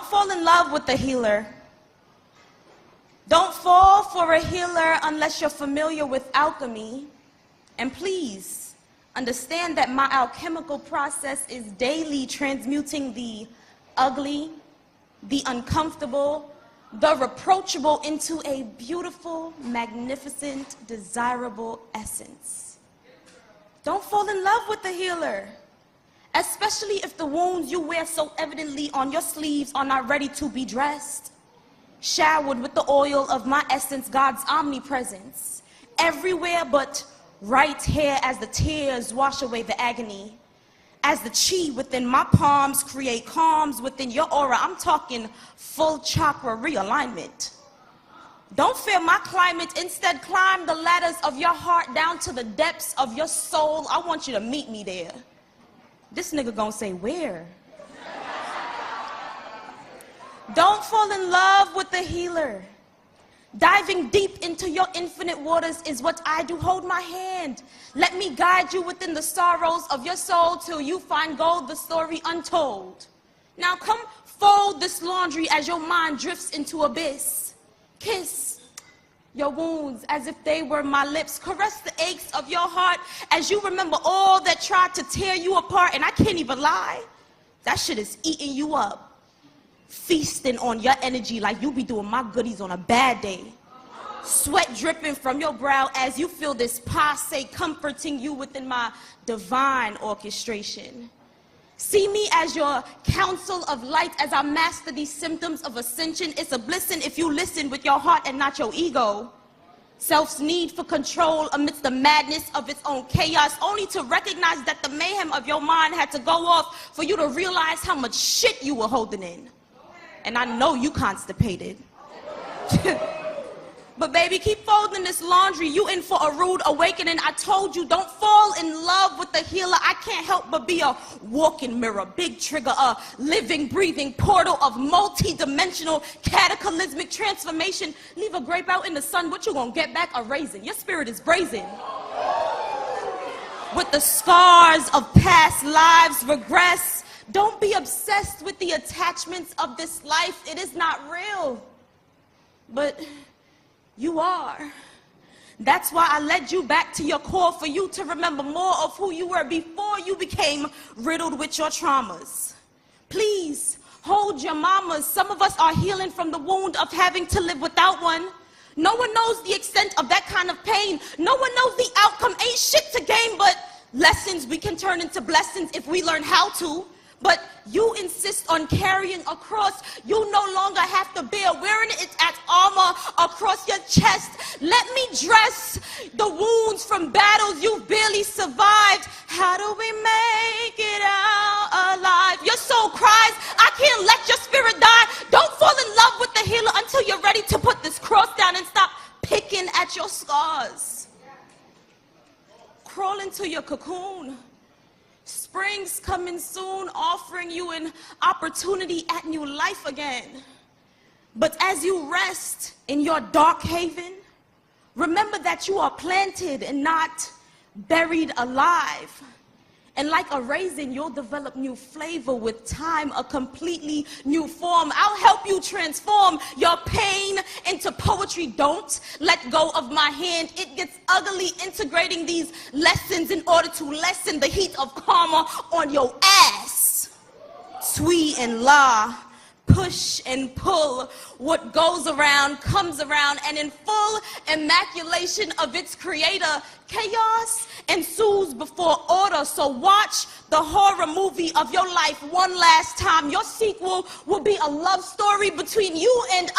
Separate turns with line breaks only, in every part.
fall in love with the healer. Don't fall for a healer unless you're familiar with alchemy. And please understand that my alchemical process is daily transmuting the ugly, the uncomfortable, the reproachable into a beautiful, magnificent, desirable essence. Don't fall in love with the healer, especially if the wounds you wear so evidently on your sleeves are not ready to be dressed. Showered with the oil of my essence, God's omnipresence, everywhere but right here as the tears wash away the agony. As the chi within my palms create calms within your aura, I'm talking full chakra realignment. Don't fear my climate, instead climb the ladders of your heart down to the depths of your soul. I want you to meet me there. This nigga gonna say, where? Don't fall in love with the healer. Diving deep into your infinite waters is what I do. Hold my hand. Let me guide you within the sorrows of your soul till you find gold, the story untold. Now come fold this laundry as your mind drifts into abyss. Kiss your wounds as if they were my lips. Caress the aches of your heart as you remember all that tried to tear you apart. And I can't even lie, that shit is eating you up. Feasting on your energy like you be doing my goodies on a bad day. Sweat dripping from your brow as you feel this passe comforting you within my divine orchestration. See me as your counsel of light as I master these symptoms of ascension. It's a blessing if you listen with your heart and not your ego. Self's need for control amidst the madness of its own chaos, only to recognize that the mayhem of your mind had to go off for you to realize how much shit you were holding in. And I know you constipated. But baby, keep folding this laundry. You in for a rude awakening. I told you, don't fall in love with the healer. I can't help but be a walking mirror, big trigger, a living, breathing portal of multi-dimensional cataclysmic transformation. Leave a grape out in the sun, what you gonna get back? A raisin. Your spirit is brazen. With the scars of past lives regress. Don't be obsessed with the attachments of this life. It is not real. But you are. That's why I led you back to your core, for you to remember more of who you were before you became riddled with your traumas. Please hold your mamas. Some of us are healing from the wound of having to live without one. No one knows the extent of that kind of pain. No one knows the outcome. Ain't shit to gain but lessons we can turn into blessings if we learn how to. But you insist on carrying a cross. You no longer have to bear wearing it as armor across your chest. Let me dress the wounds from battles you've barely survived. How do we make it out alive? Your soul cries, I can't let your spirit die. Don't fall in love with the healer until you're ready to put this cross down and stop picking at your scars. Crawl into your cocoon. Spring's coming soon, offering you an opportunity at new life again. But as you rest in your dark haven, remember that you are planted and not buried alive. And like a raisin, you'll develop new flavor with time, a completely new form. I'll help you transform your pain into poetry. Don't let go of my hand. It gets ugly integrating these lessons in order to lessen the heat of karma on your ass. Twee and la, push and pull. What goes around comes around, and in full immaculation of its creator, chaos ensues before order. So watch the horror movie of your life one last time. Your sequel will be a love story between you and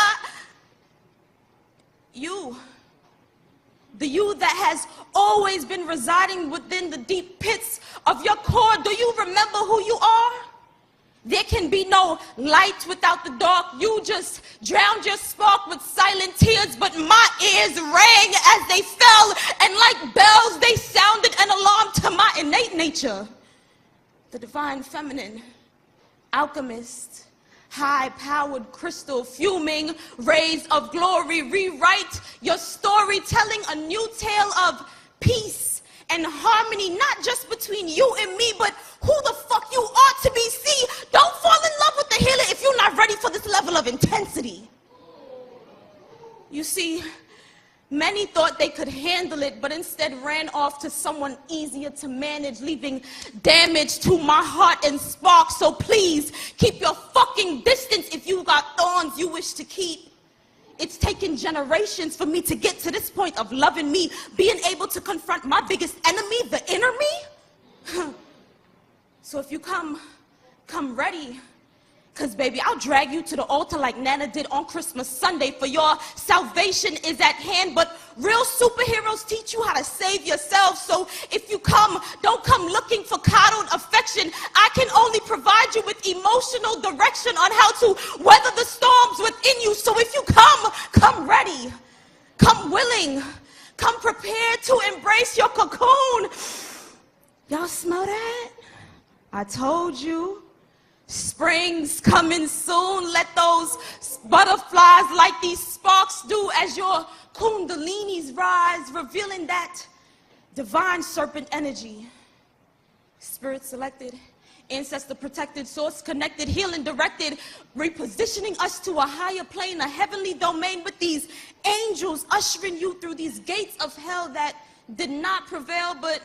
you. The you that has always been residing within the deep pits of your core. Do you remember who you are? There can be no light without the dark. You just drowned your spark with silent tears, but my ears rang as they fell, and like bells they sounded an alarm to my innate nature. The divine feminine, alchemist, high-powered crystal, fuming rays of glory, rewrite your story, telling a new tale of peace and harmony, not just between you and me, but who the fuck you ought to be. See, don't fall in love with the healer if you're not ready for this instead ran off to someone easier to manage, leaving damage to my heart and sparks. So please keep your fucking distance if you got thorns you wish to keep. It's taken generations for me to get to this point of loving me, being able to confront my biggest enemy, the inner me. So if you come ready. Because, baby, I'll drag you to the altar like Nana did on Christmas Sunday, for your salvation is at hand. But real superheroes teach you how to save yourself. So if you come, don't come looking for coddled affection. I can only provide you with emotional direction on how to weather the storms within you. So if you come ready, come willing, come prepared to embrace your cocoon. Y'all smell that? I told you. Spring's coming soon. Let those butterflies light these sparks do as your kundalinis rise, revealing that divine serpent energy. Spirit selected, ancestor protected, source connected, healing directed, repositioning us to a higher plane, a heavenly domain with these angels ushering you through these gates of hell that did not prevail, but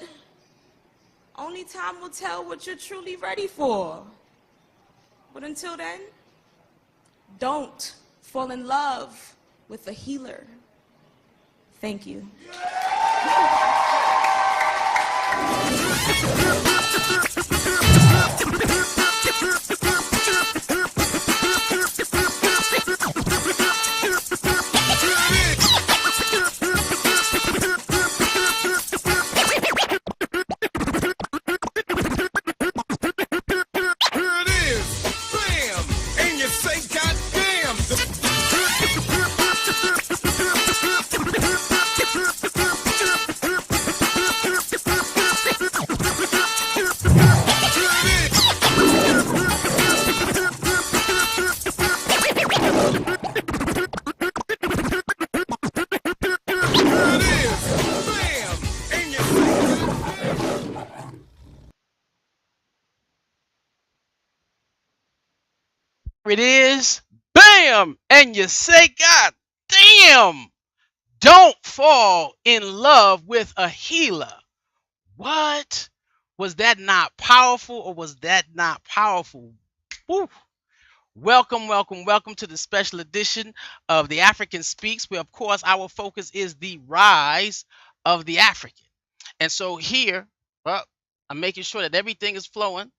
only time will tell what you're truly ready for. But until then, don't fall in love with a healer. Thank you.
It is, bam, and you say, God damn, don't fall in love with a healer. What? Was that not powerful, or was that not powerful? Woo. Welcome, welcome, welcome to the special edition of the African Speaks, where, of course, our focus is the rise of the African. And so here, well, I'm making sure that everything is flowing.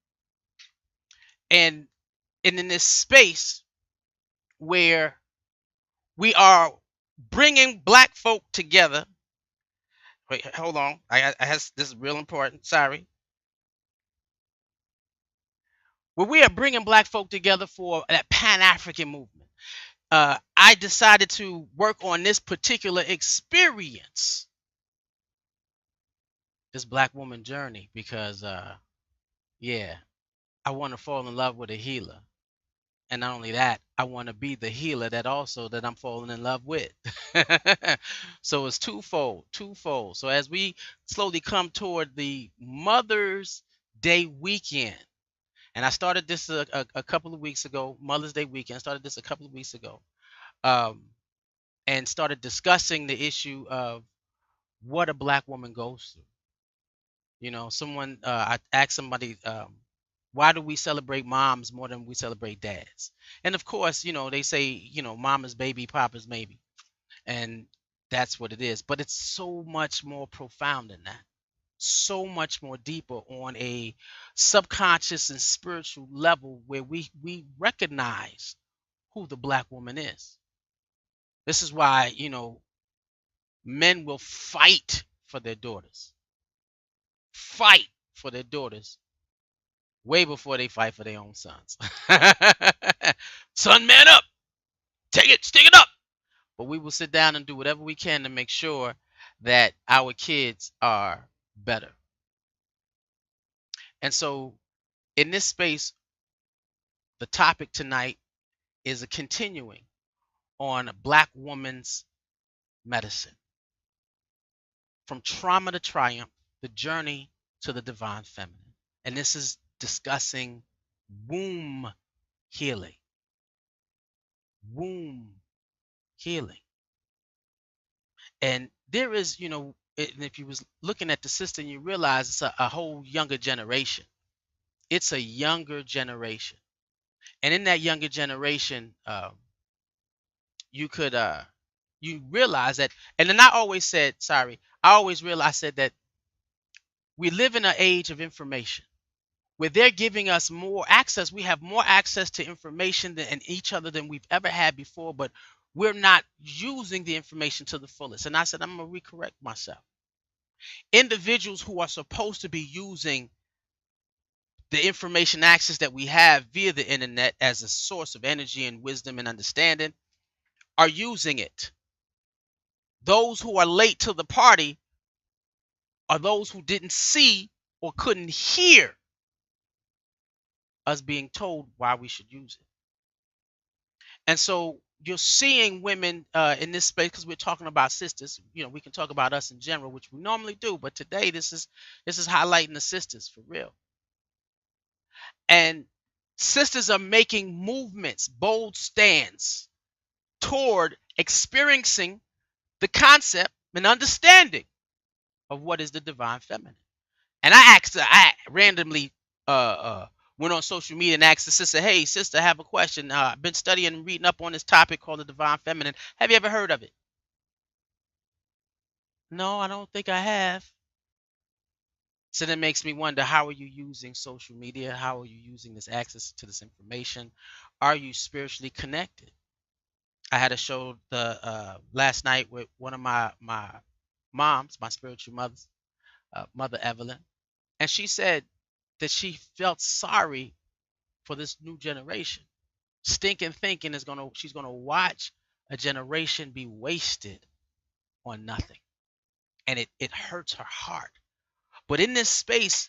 And in this space where we are bringing black folk together. Wait, hold on. This is real important. Sorry. Where we are bringing black folk together for that Pan-African movement. I decided to work on this particular experience, this black woman journey, because, yeah, I want to fall in love with a healer. And not only that, I want to be the healer that I'm falling in love with. So it's twofold. So as we slowly come toward the Mother's Day weekend, and I started this a couple of weeks ago, Mother's Day weekend, started this a couple of weeks ago, and started discussing the issue of what a black woman goes through. You know, I asked somebody, why do we celebrate moms more than we celebrate dads? And of course, they say, mama's baby, papa's maybe. And that's what it is. But it's so much more profound than that. So much more deeper on a subconscious and spiritual level, where we recognize who the black woman is. This is why, men will fight for their daughters. Fight for their daughters way before they fight for their own sons. Son, man up. Stick it up. But we will sit down and do whatever we can to make sure that our kids are better. And so in this space, the topic tonight is a continuing on black woman's medicine. From trauma to triumph, the journey to the divine feminine. And this is discussing womb healing. Womb healing. And there is, and if you was looking at the system, you realize it's a whole younger generation. It's a younger generation, and in that younger generation, you could you realize that. And then I always said, sorry, I always realized I said that we live in an age of information where they're giving us more access. We have more access to information and each other than we've ever had before, but we're not using the information to the fullest. And I said, I'm going to recorrect myself. Individuals who are supposed to be using the information access that we have via the internet as a source of energy and wisdom and understanding are using it. Those who are late to the party are those who didn't see or couldn't hear us being told why we should use it. And so you're seeing women in this space, because we're talking about sisters. We can talk about us in general, which we normally do, but today this is highlighting the sisters for real. And sisters are making movements, bold stands toward experiencing the concept and understanding of what is the divine feminine. And I randomly went on social media and asked the sister, hey, sister, I have a question. I've been studying and reading up on this topic called the divine feminine. Have you ever heard of it? No, I don't think I have. So that makes me wonder, how are you using social media? How are you using this access to this information? Are you spiritually connected? I had a show last night with one of my moms, my spiritual mothers, Mother Evelyn, and she said that she felt sorry for this new generation. Stinking thinking she's gonna watch a generation be wasted on nothing, and it hurts her heart. But in this space,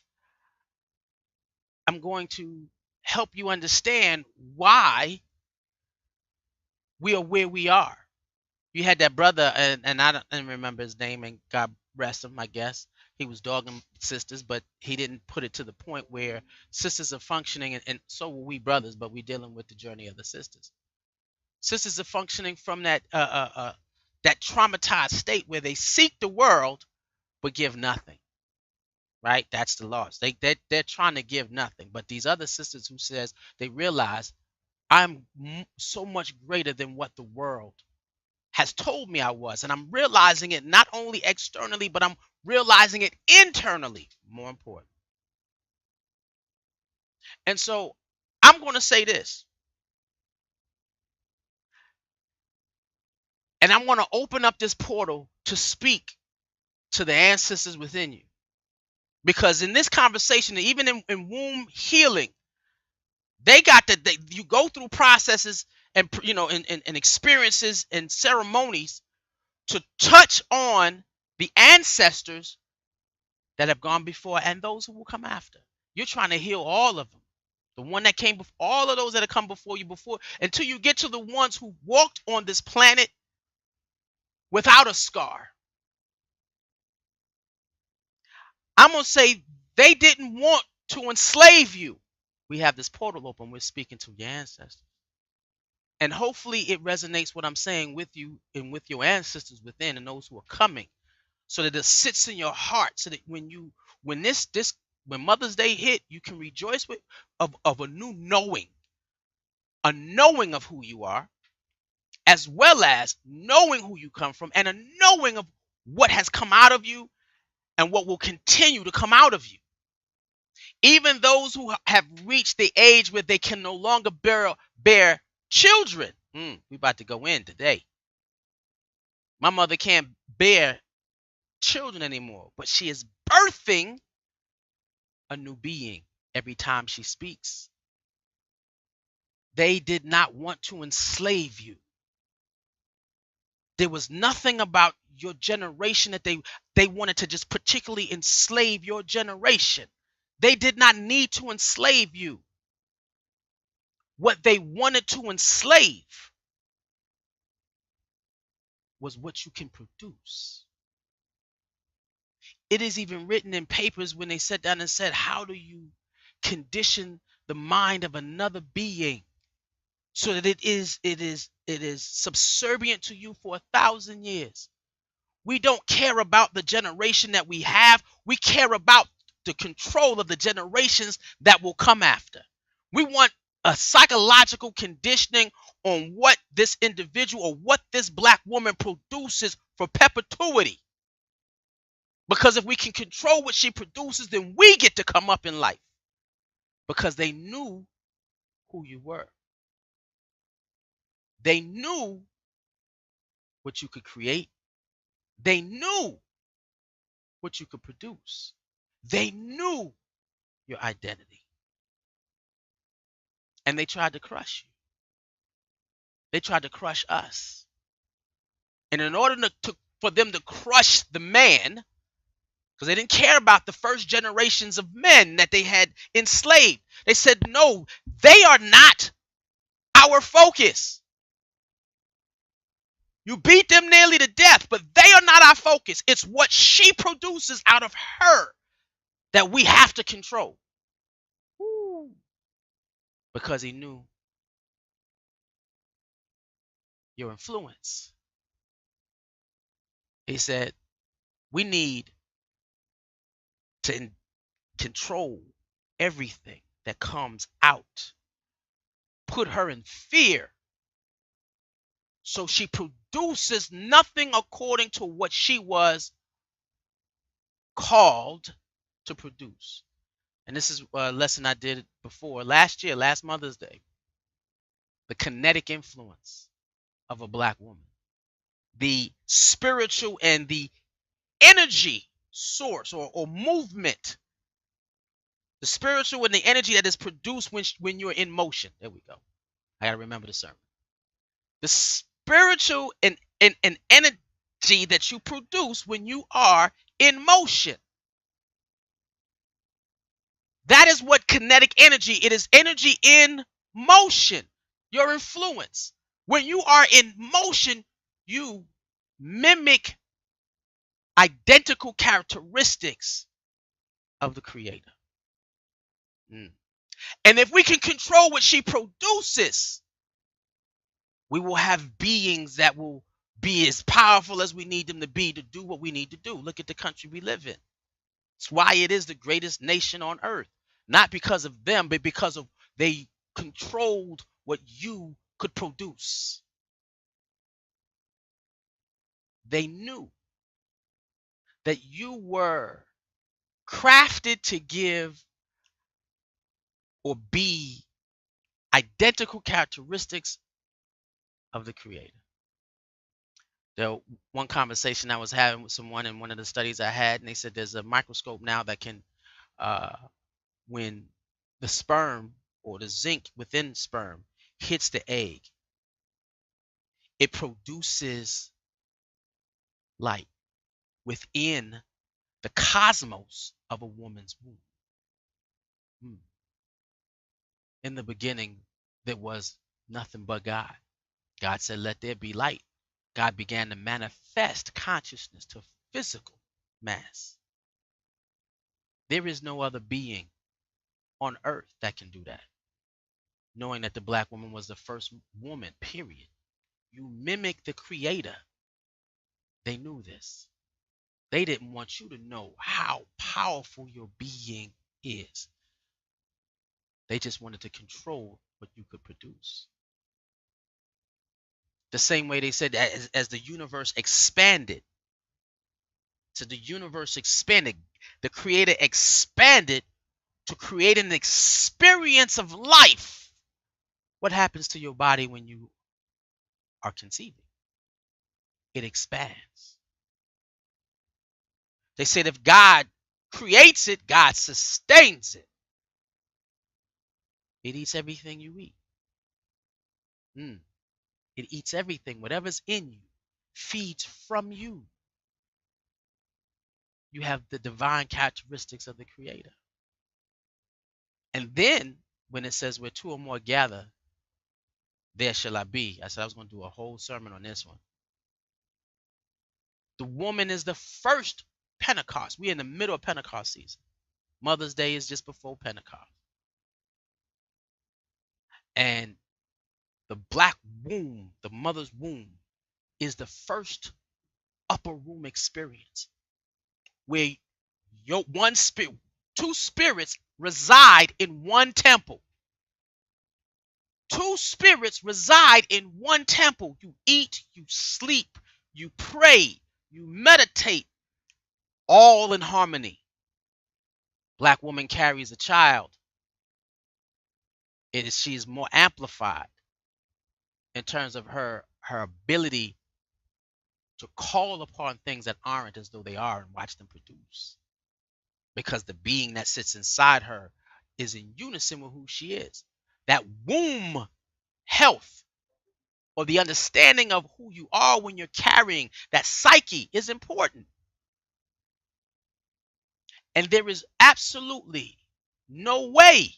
I'm going to help you understand why we are where we are. You had that brother, and I don't remember his name, and God rest him, I guess. He was dogging sisters, but he didn't put it to the point where sisters are functioning, and so were we brothers, but we're dealing with the journey of the sisters. Sisters are functioning from that traumatized state where they seek the world but give nothing. Right? That's the loss. They're trying to give nothing. But these other sisters who says they realize I'm so much greater than what the world has told me I was. And I'm realizing it not only externally, but I'm realizing it internally, more important. And so I'm going to say this. And I'm going to open up this portal to speak to the ancestors within you. Because in this conversation, even in womb healing, they got that you go through processes and and experiences and ceremonies to touch on the ancestors that have gone before and those who will come after. You're trying to heal all of them. The one that came before, all of those that have come before you before, until you get to the ones who walked on this planet without a scar. I'm going to say they didn't want to enslave you. We have this portal open. We're speaking to your ancestors. And hopefully it resonates what I'm saying with you and with your ancestors within and those who are coming, so that it sits in your heart, so that when Mother's Day hit, you can rejoice of a new knowing, a knowing of who you are, as well as knowing who you come from, and a knowing of what has come out of you and what will continue to come out of you. Even those who have reached the age where they can no longer bear children. We about to go in today. My mother can't bear children anymore, but she is birthing a new being every time she speaks. They did not want to enslave you. There was nothing about your generation that they wanted to just particularly enslave your generation. They did not need to enslave you. What they wanted to enslave was what you can produce. It is even written in papers when they sat down and said, how do you condition the mind of another being so that it is subservient to you for 1,000 years? We don't care about the generation that we have. We care about the control of the generations that will come after. We want a psychological conditioning on what this individual or what this black woman produces for perpetuity. Because if we can control what she produces, then we get to come up in life. Because they knew who you were. They knew what you could create. They knew what you could produce. They knew your identity. And they tried to crush you. They tried to crush us. And in order for them to crush the man, because they didn't care about the first generations of men that they had enslaved, they said, no, they are not our focus. You beat them nearly to death, but they are not our focus. It's what she produces out of her that we have to control. Woo. Because he knew your influence. He said, we need to control everything that comes out. Put her in fear. So she produces nothing according to what she was called to produce. And this is a lesson I did before last year, last Mother's Day. The kinetic influence of a black woman. The spiritual and the energy source or movement. The spiritual and the energy that is produced when you're in motion. There we go. I got to remember the sermon. The spiritual and energy that you produce when you are in motion. That is what kinetic energy. It is energy in motion. Your influence. When you are in motion, you mimic identical characteristics of the Creator. And if we can control what she produces, we will have beings that will be as powerful as we need them to be to do what we need to do. Look at the country we live in. It's why it is the greatest nation on earth. Not because of them, but because of they controlled what you could produce. They knew that you were crafted to give or be identical characteristics of the Creator. There one conversation I was having with someone in one of the studies I had, and they said there's a microscope now that can, when the sperm or the zinc within sperm hits the egg, it produces light within the cosmos of a woman's womb. In the beginning, there was nothing but God. God said, let there be light. God began to manifest consciousness to physical mass. There is no other being on earth that can do that. Knowing that the black woman was the first woman, period. You mimic the Creator. They knew this. They didn't want you to know how powerful your being is. They just wanted to control what you could produce. The same way they said as the universe expanded. So the universe expanded. The Creator expanded to create an experience of life. What happens to your body when you are conceiving? It expands. They said if God creates it, God sustains it. It eats everything you eat. It eats everything. Whatever's in you feeds from you. You have the divine characteristics of the Creator. And then when it says where two or more gather, there shall I be. I said I was going to do a whole sermon on this one. The woman is the first Pentecost. We're in the middle of Pentecost season. Mother's Day is just before Pentecost. And the black womb, the mother's womb, is the first upper room experience where your one spirit, two spirits reside in one temple. Two spirits reside in one temple. You eat, you sleep, you pray, you meditate, all in harmony. Black woman carries a child. She is more amplified in terms of her ability to call upon things that aren't as though they are and watch them produce. Because the being that sits inside her is in unison with who she is. That womb health, or the understanding of who you are when you're carrying that psyche, is important. And there is absolutely no way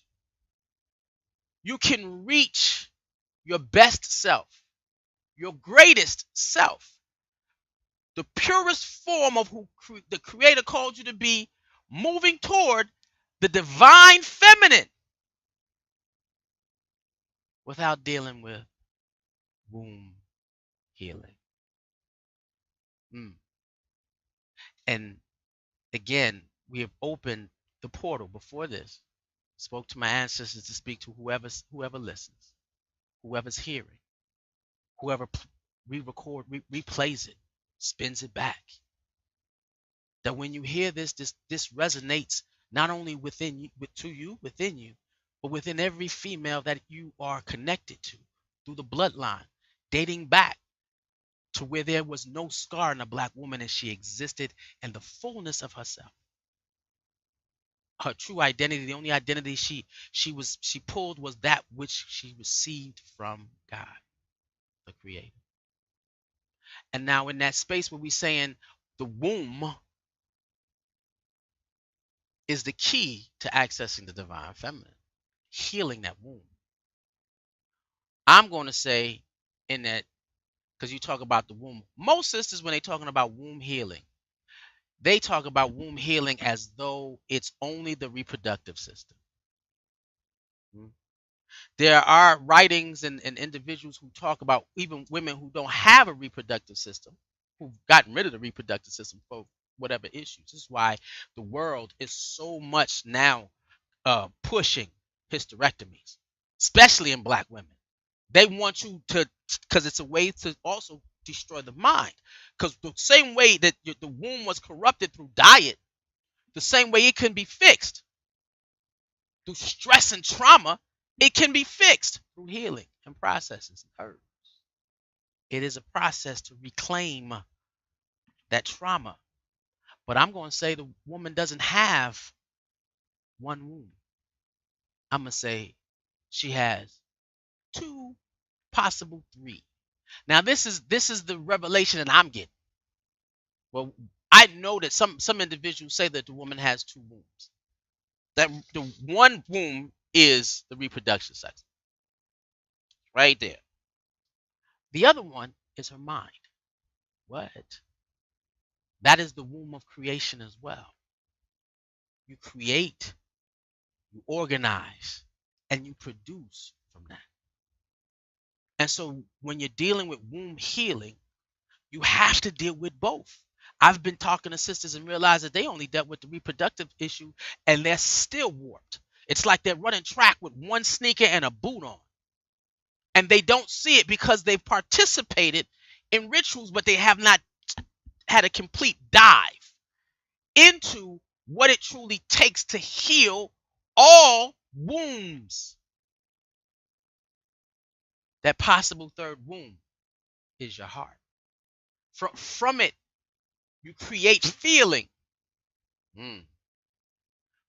you can reach your best self, your greatest self, the purest form of who the Creator called you to be, moving toward the divine feminine, without dealing with womb healing. And again, we have opened the portal before this. Spoke to my ancestors to speak to whoever listens, whoever's hearing, whoever replays it, spins it back. That when you hear this resonates not only within you, but within every female that you are connected to through the bloodline, dating back to where there was no scar in a black woman and she existed in the fullness of herself. Her true identity, the only identity she pulled, was that which she received from God, the Creator. And now in that space where we're saying the womb is the key to accessing the divine feminine, healing that womb. I'm going to say, in that, because you talk about the womb, most sisters, when they're talking about womb healing, they talk about womb healing as though it's only the reproductive system. There are writings and individuals who talk about even women who don't have a reproductive system, who've gotten rid of the reproductive system for whatever issues. This is why the world is so much now pushing hysterectomies, especially in black women. They want you to, because it's a way to also destroy the mind. Because the same way that the womb was corrupted through diet, the same way it can be fixed through stress and trauma, it can be fixed through healing and processes and herbs. It is a process to reclaim that trauma. But I'm going to say the woman doesn't have one womb. I'm going to say she has two, possible three. Now this is the revelation that I'm getting. Well, I know that some individuals say that the woman has two wombs. That the one womb is the reproduction sex, right there. The other one is her mind. What? That is the womb of creation as well. You create, you organize, and you produce from that. And so when you're dealing with womb healing, you have to deal with both. I've been talking to sisters and realized that they only dealt with the reproductive issue and they're still warped. It's like they're running track with one sneaker and a boot on. And they don't see it because they've participated in rituals, but they have not had a complete dive into what it truly takes to heal all wombs. That possible third womb is your heart. From it, you create feeling.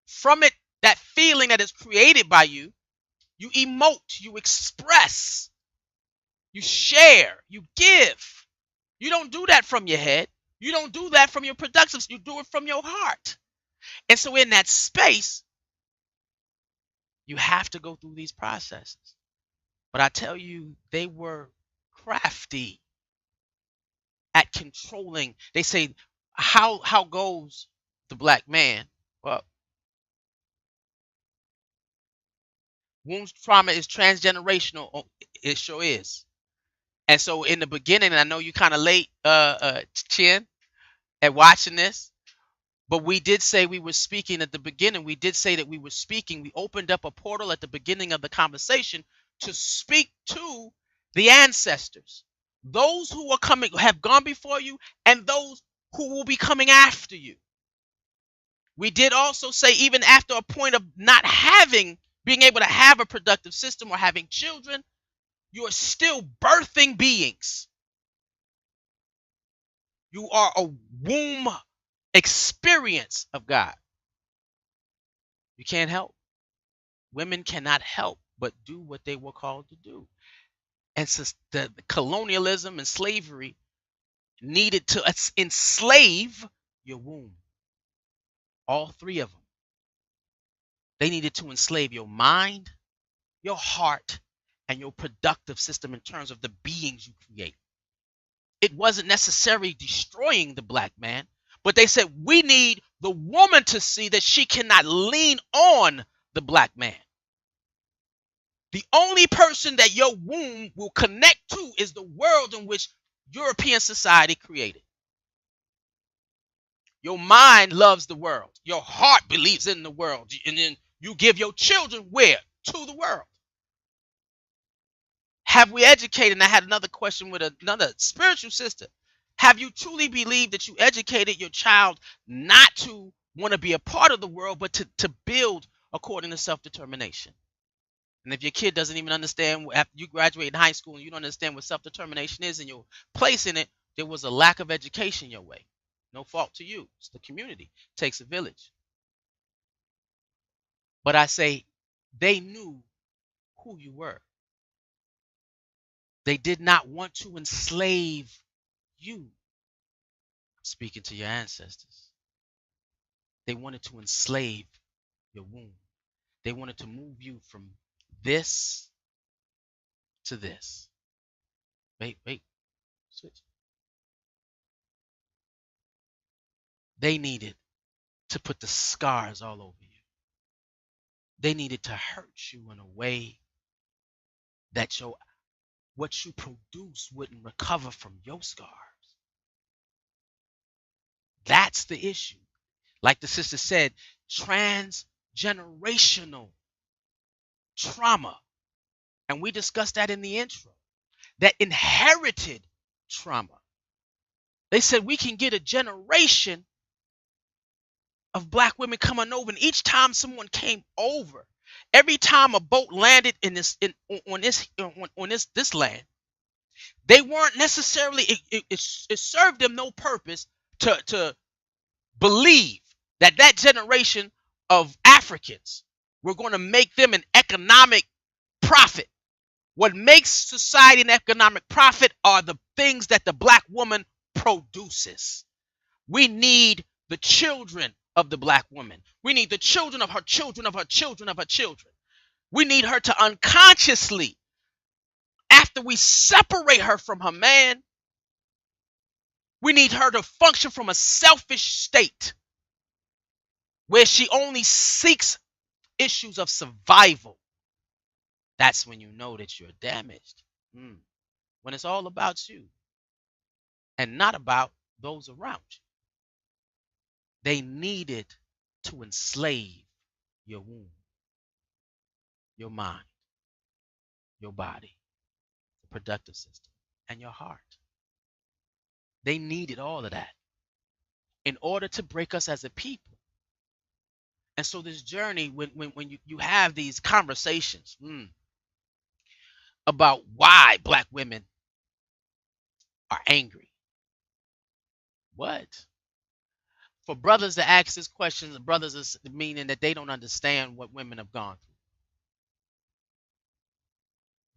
From it, that feeling that is created by you, you emote, you express, you share, you give. You don't do that from your head. You don't do that from your productions. You do it from your heart. And so in that space, you have to go through these processes. But I tell you, they were crafty at controlling. They say, how goes the black man? Well, womb trauma is transgenerational. Oh, it sure is. And so in the beginning, and I know you kind of late, Chin, at watching this. But we did say we were speaking at the beginning. We did say that we were speaking. We opened up a portal at the beginning of the conversation to speak to the ancestors, those who are coming, have gone before you, and those who will be coming after you. We did also say, even after a point of not being able to have a productive system or having children, you are still birthing beings. You are a womb experience of God. You can't help. Women cannot help but do what they were called to do. And since the colonialism and slavery needed to enslave your womb, all three of them, they needed to enslave your mind, your heart, and your productive system in terms of the beings you create. It wasn't necessarily destroying the black man, but they said we need the woman to see that she cannot lean on the black man. The only person that your womb will connect to is the world in which European society created. Your mind loves the world. Your heart believes in the world. And then you give your children where? To the world. Have we educated? And I had another question with another spiritual sister. Have you truly believed that you educated your child not to want to be a part of the world, but to build according to self-determination? And if your kid doesn't even understand, after you graduate in high school and you don't understand what self-determination is and your place in it, there was a lack of education your way. No fault to you. It's the community. It takes a village. But I say they knew who you were. They did not want to enslave you. Speaking to your ancestors. They wanted to enslave your womb. They wanted to move you from this to this. Wait, switch. They needed to put the scars all over you. They needed to hurt you in a way that what you produce wouldn't recover from your scars. That's the issue. Like the sister said, transgenerational trauma. And we discussed that in the intro. That inherited trauma. They said we can get a generation of black women coming over, and each time someone came over, every time a boat landed on this land, they weren't necessarily, it served them no purpose to believe that generation of Africans were going to make them an economic profit. What makes society an economic profit are the things that the black woman produces. We need the children of the black woman. We need the children of her children of her children of her children. We need her to unconsciously, after we separate her from her man, we need her to function from a selfish state where she only seeks issues of survival. That's when you know that you're damaged. When it's all about you and not about those around you. They needed to enslave your womb, your mind, your body, the productive system, and your heart. They needed all of that in order to break us as a people. And so this journey, when you have these conversations about why black women are angry. What? For brothers to ask this question, the brothers is meaning that they don't understand what women have gone through.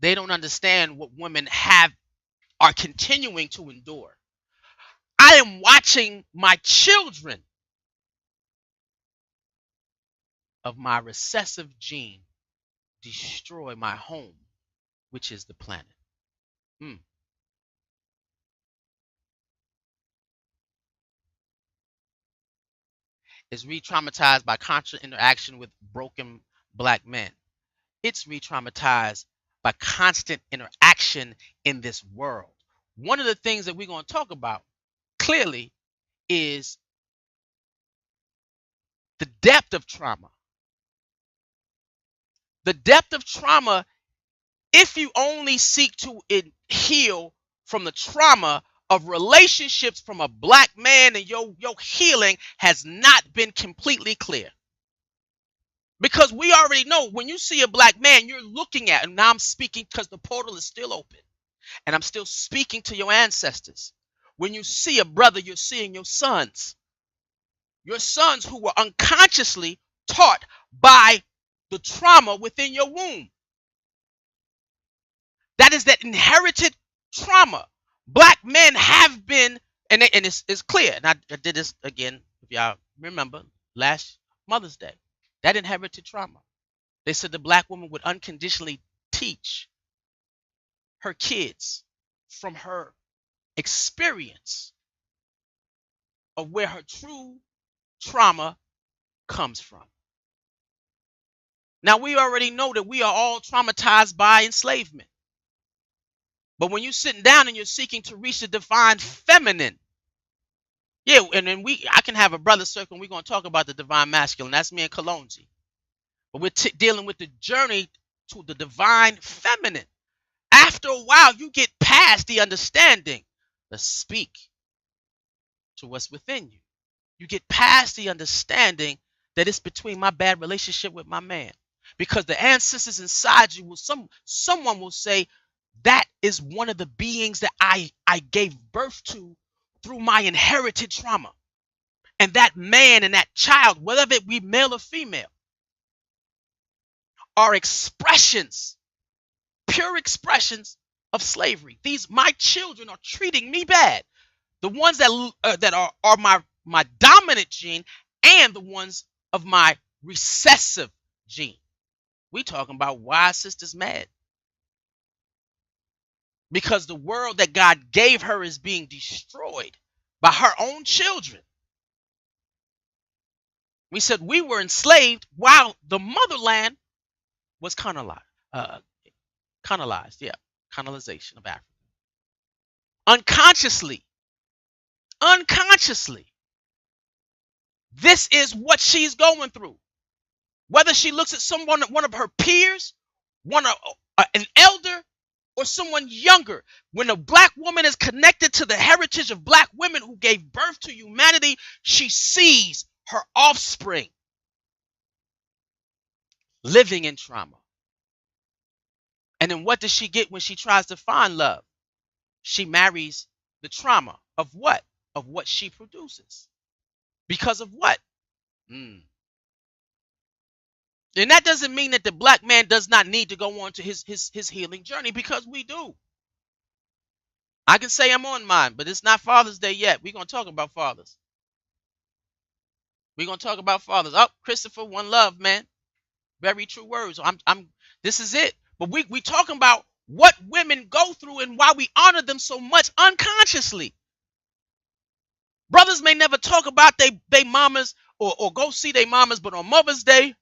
They don't understand what women are continuing to endure. I am watching my children of my recessive gene destroy my home, which is the planet. Is re-traumatized by constant interaction with broken black men. It's re-traumatized by constant interaction in this world. One of the things that we're going to talk about clearly is the depth of trauma. The depth of trauma, if you only seek to heal from the trauma of relationships from a black man, and your healing has not been completely clear. Because we already know when you see a black man, you're looking at, and now I'm speaking because the portal is still open, and I'm still speaking to your ancestors. When you see a brother, you're seeing your sons who were unconsciously taught by the trauma within your womb. That is that inherited trauma. Black men have been, and it's clear, and I did this again, if y'all remember, last Mother's Day. That inherited trauma. They said the black woman would unconditionally teach her kids from her experience of where her true trauma comes from. Now, we already know that we are all traumatized by enslavement. But when you're sitting down and you're seeking to reach the divine feminine, yeah, and then I can have a brother circle and we're going to talk about the divine masculine. That's me and Kalonji. But we're dealing with the journey to the divine feminine. After a while, you get past the understanding. Let's speak to what's within you. You get past the understanding that it's between my bad relationship with my man. Because the ancestors inside you someone will say, that is one of the beings that I gave birth to through my inherited trauma. And that man and that child, whether it be male or female, are expressions, pure expressions of slavery. My children are treating me bad. The ones that are my dominant gene and the ones of my recessive gene. We talking about why sister's mad. Because the world that God gave her is being destroyed by her own children. We said we were enslaved while the motherland was colonized. Colonization of Africa. Unconsciously. This is what she's going through. Whether she looks at one of her peers, an elder, or someone younger, when a black woman is connected to the heritage of black women who gave birth to humanity, she sees her offspring living in trauma. And then what does she get when she tries to find love? She marries the trauma of what? Of what she produces. Because of what? And that doesn't mean that the black man does not need to go on to his healing journey, because we do. I can say I'm on mine, but it's not Father's Day yet. We're going to talk about fathers. Oh, Christopher, one love, man. Very true words. This is it. But we talking about what women go through and why we honor them so much unconsciously. Brothers may never talk about they mamas or go see their mamas, but on Mother's Day,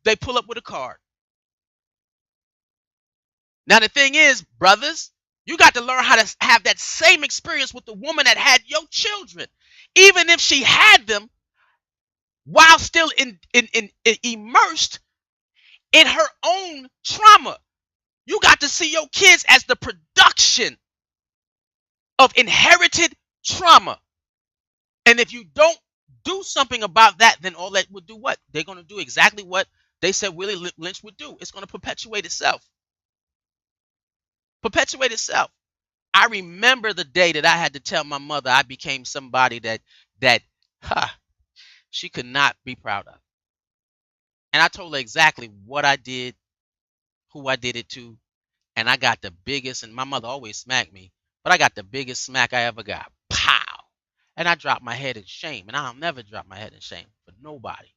they pull up with a card. Now, the thing is, brothers, you got to learn how to have that same experience with the woman that had your children. Even if she had them while still immersed in her own trauma. You got to see your kids as the production of inherited trauma. And if you don't do something about that, then all that would do what? They're going to do exactly what they said Willie Lynch would do. It's going to perpetuate itself. I remember the day that I had to tell my mother I became somebody that she could not be proud of. And I told her exactly what I did, who I did it to, and I got the biggest, and my mother always smacked me, but I got the biggest smack I ever got. Pow! And I dropped my head in shame, and I'll never drop my head in shame for nobody.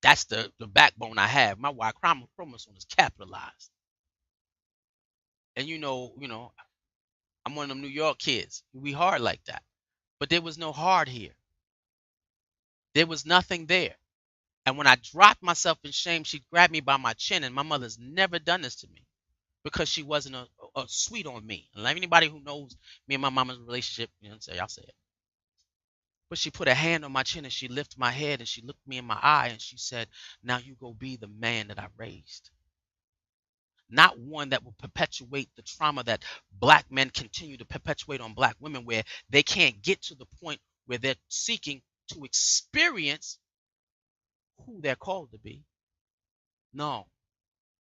That's the backbone I have. My Y chromosome is capitalized. And you know, I'm one of them New York kids. We hard like that. But there was no hard here. There was nothing there. And when I dropped myself in shame, she grabbed me by my chin, and my mother's never done this to me because she wasn't a sweet on me. And like anybody who knows me and my mama's relationship, I'll say it. But she put a hand on my chin and she lifted my head and she looked me in my eye and she said, now you go be the man that I raised. Not one that will perpetuate the trauma that black men continue to perpetuate on black women, where they can't get to the point where they're seeking to experience who they're called to be. No,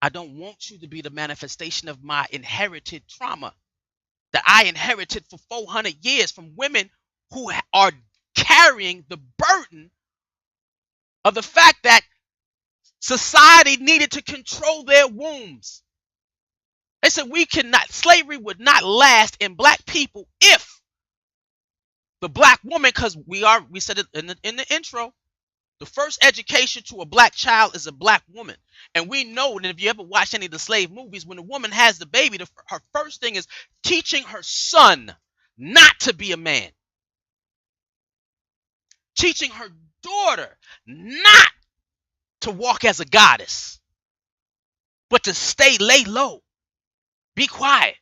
I don't want you to be the manifestation of my inherited trauma that I inherited for 400 years from women who are carrying the burden of the fact that society needed to control their wombs. They said slavery would not last in black people if the black woman, because we said it in the intro, the first education to a black child is a black woman. And we know that if you ever watch any of the slave movies, when a woman has the baby, her first thing is teaching her son not to be a man. Teaching her daughter not to walk as a goddess, but to lay low. Be quiet.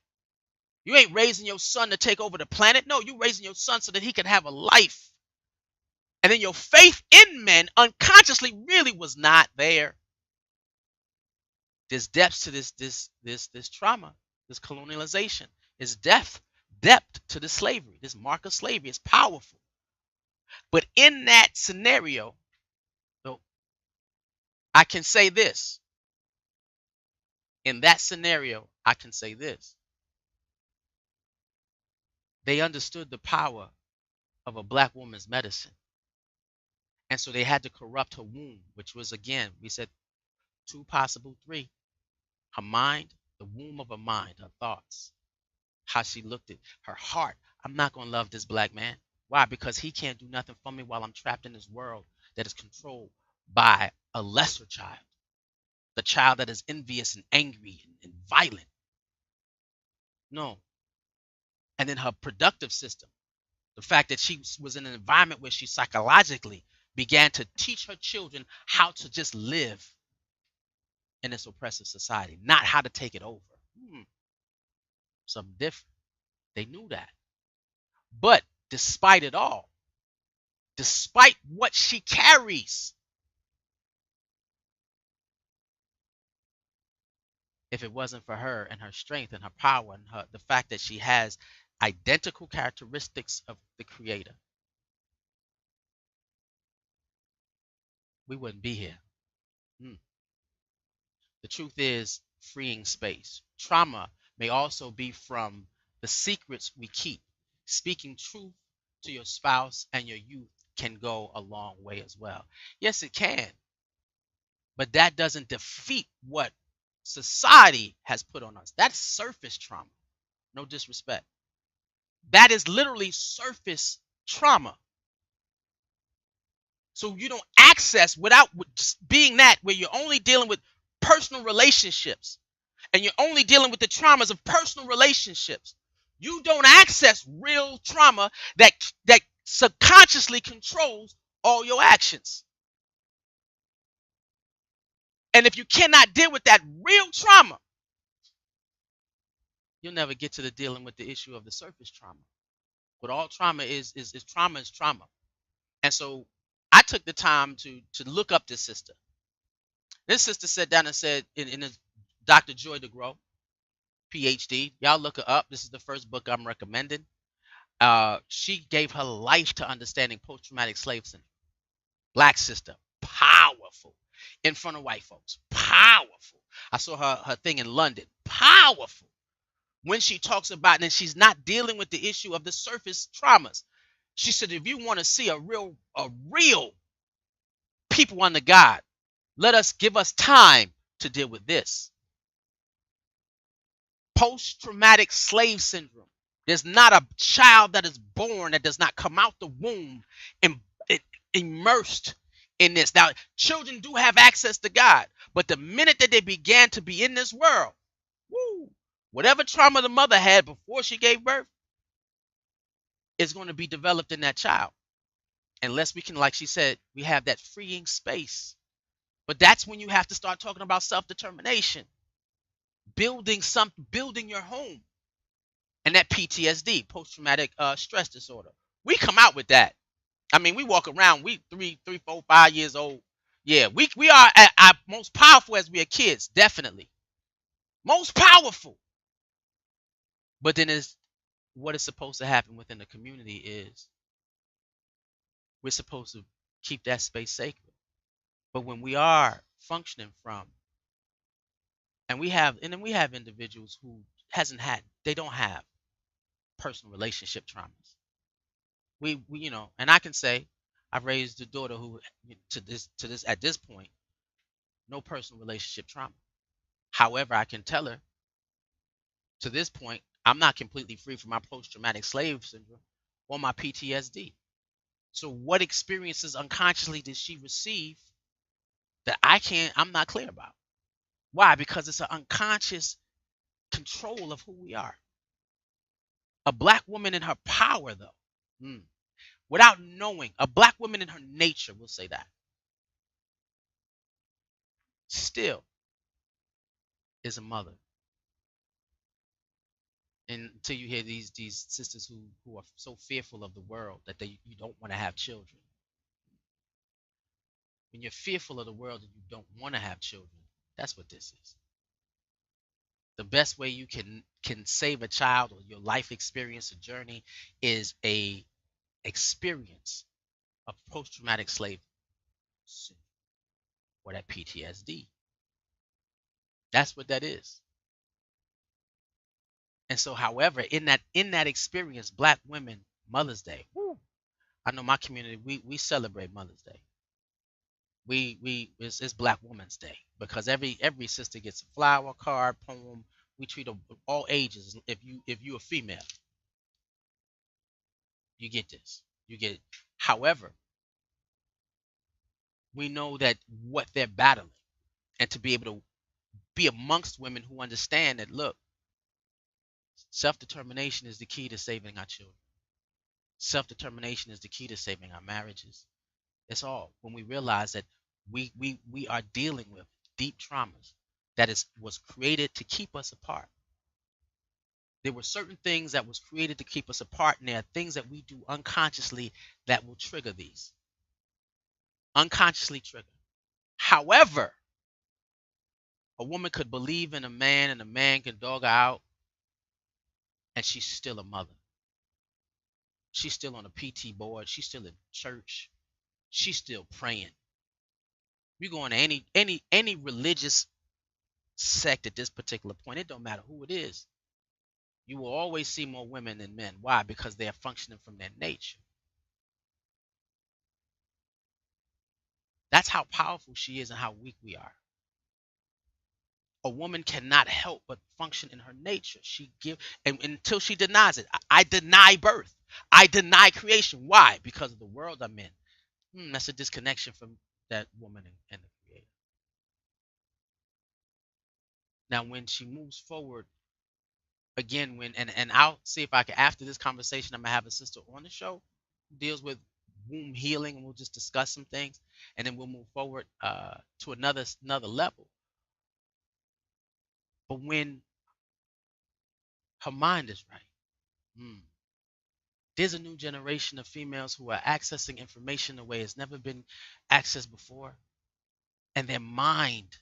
You ain't raising your son to take over the planet. No, you raising your son so that he can have a life. And then your faith in men unconsciously really was not there. There's depths to this trauma, this colonialization. It's depth to the slavery. This mark of slavery is powerful. But in that scenario, though, I can say this. In that scenario, I can say this. They understood the power of a black woman's medicine. And so they had to corrupt her womb, which was, again, we said 2, possible 3. Her mind, the womb of her mind, her thoughts, how she looked at her heart. I'm not going to love this black man. Why? Because he can't do nothing for me while I'm trapped in this world that is controlled by a lesser child. The child that is envious and angry and violent. No. And then her productive system. The fact that she was in an environment where she psychologically began to teach her children how to just live in this oppressive society, not how to take it over. Something different. They knew that. But despite it all, despite what she carries, if it wasn't for her and her strength and her power and the fact that she has identical characteristics of the Creator, we wouldn't be here. The truth is freeing space. Trauma may also be from the secrets we keep. Speaking truth to your spouse and your youth can go a long way as well. Yes, it can. But that doesn't defeat what society has put on us. That's surface trauma. No disrespect. That is literally surface trauma. So you don't access without being that, where you're only dealing with personal relationships and you're only dealing with the traumas of personal relationships. You don't access real trauma that subconsciously controls all your actions. And if you cannot deal with that real trauma, you'll never get to the dealing with the issue of the surface trauma. But all trauma is trauma is trauma. And so I took the time to look up this sister. This sister sat down and said in Dr. Joy DeGruy, PhD. Y'all look her up. This is the first book I'm recommending. She gave her life to understanding post-traumatic slave syndrome. Black sister, powerful. In front of white folks, powerful. I saw her thing in London, powerful. When she talks about, and she's not dealing with the issue of the surface traumas. She said, if you want to see a real people under God, give us time to deal with this. Post-traumatic slave syndrome. There's not a child that is born that does not come out the womb immersed in this. Now, children do have access to God, but the minute that they began to be in this world, whatever trauma the mother had before she gave birth is going to be developed in that child. Unless we can, like she said, we have that freeing space. But that's when you have to start talking about self-determination, building your home, and that PTSD, post-traumatic stress disorder. We come out with that. I mean, we walk around, we 3, 3, 4, 5 years old. Yeah, we are at our most powerful as we are kids, definitely. Most powerful. But then is what is supposed to happen within the community is we're supposed to keep that space sacred. But when we are functioning from and then we have individuals who hasn't had they don't have personal relationship traumas. We and I can say I've raised a daughter who to this at this point, no personal relationship trauma. However, I can tell her to this point, I'm not completely free from my post traumatic slave syndrome or my PTSD. So what experiences unconsciously did she receive that I'm not clear about? Why? Because it's an unconscious control of who we are. A black woman in her power, though, mm, without knowing, a black woman in her nature, we'll say that, still is a mother. And until you hear these sisters who are so fearful of the world that you don't want to have children. When you're fearful of the world and you don't want to have children, that's what this is. The best way you can save a child or your life experience or journey is a experience of post-traumatic slave syndrome or that PTSD. That's what that is. And so, however, in that experience, Black women, Mother's Day. Woo, I know my community, we celebrate Mother's Day. It's Black Women's Day because every sister gets a flower, card, poem. We treat all ages. If you're a female, you get this. You get it. However, we know that what they're battling, and to be able to be amongst women who understand that, look, self-determination is the key to saving our children. Self-determination is the key to saving our marriages. It's all when we realize that we are dealing with deep traumas that was created to keep us apart. There were certain things that was created to keep us apart, and there are things that we do unconsciously that will trigger these. Unconsciously trigger. However, a woman could believe in a man and a man can dog her out, and she's still a mother. She's still on a PT board. She's still in church. She's still praying. You go into any religious sect at this particular point, it don't matter who it is. You will always see more women than men. Why? Because they are functioning from their nature. That's how powerful she is and how weak we are. A woman cannot help but function in her nature. She give and until she denies it. I deny birth. I deny creation. Why? Because of the world I'm in. That's a disconnection from that woman and the creator. Now, when she moves forward again, and I'll see if I can after this conversation, I'm gonna have a sister on the show who deals with womb healing, and we'll just discuss some things, and then we'll move forward to another level. But when her mind is right, mm, there's a new generation of females who are accessing information in a way it's never been accessed before, and their mind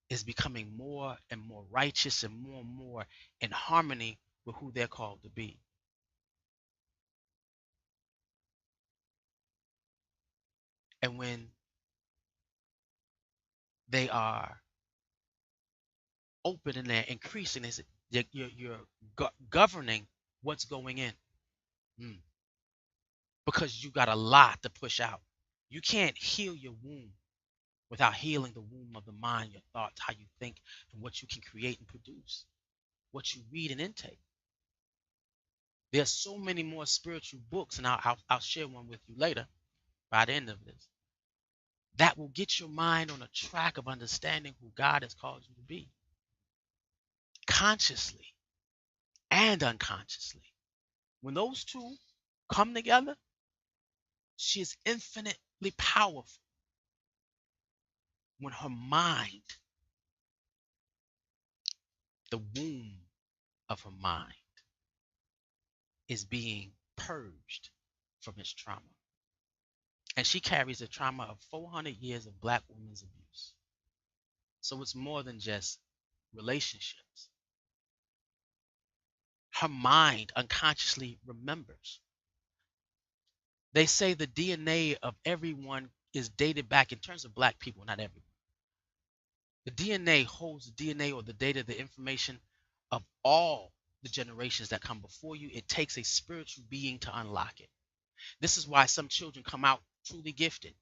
is becoming more and more righteous and more in harmony with who they're called to be. And when they are open and they're increasing, is you're governing what's going in. Mm. Because you got a lot to push out. You can't heal your womb without healing the womb of the mind, your thoughts, how you think, and what you can create and produce, what you read and intake. There's so many more spiritual books, and I'll share one with you later by the end of this, that will get your mind on a track of understanding who God has called you to be, consciously and unconsciously. When those two come together, she is infinitely powerful. When her mind, the womb of her mind, is being purged from its trauma. And she carries the trauma of 400 years of black women's abuse. So it's more than just relationships. Her mind unconsciously remembers. They say the DNA of everyone is dated back in terms of black people, not everyone. The DNA holds the DNA or the data, the information of all the generations that come before you. It takes a spiritual being to unlock it. This is why some children come out truly gifted.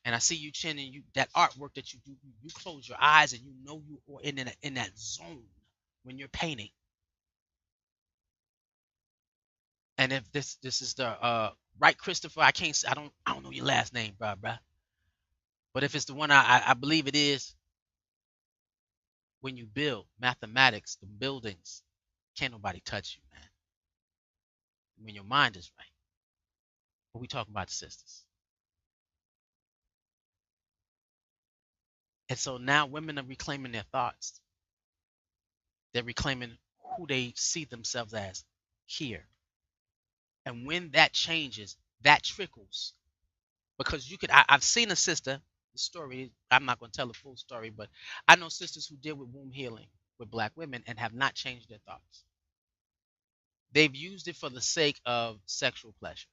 And I see you, Chin, and you that artwork that you do, you close your eyes and you know you are in that zone when you're painting. And if this is the right, Christopher, I don't know your last name, bruh. But if it's the one I believe it is, when you build mathematics, the buildings, can't nobody touch you, man. When your mind is right. But we talking about the sisters. And so now women are reclaiming their thoughts. They're reclaiming who they see themselves as here. And when that changes, that trickles. Because I've seen a sister, the story, I'm not going to tell the full story, but I know sisters who deal with womb healing with black women and have not changed their thoughts. They've used it for the sake of sexual pleasure.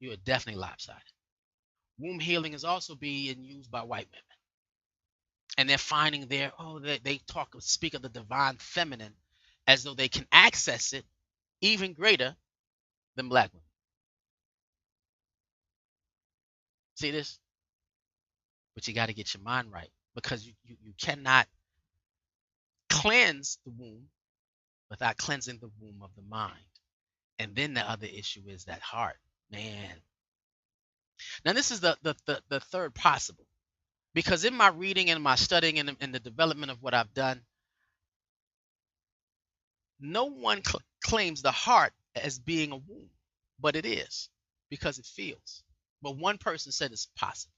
You are definitely lopsided. Womb healing is also being used by white women. And they're finding they speak of the divine feminine as though they can access it even greater than black women. See this? But you got to get your mind right, because you cannot cleanse the womb without cleansing the womb of the mind. And then the other issue is that heart, man. Now this is the third possible, because in my reading and my studying and in the development of what I've done, no one claims the heart as being a womb, but it is, because it feels. But one person said it's possible.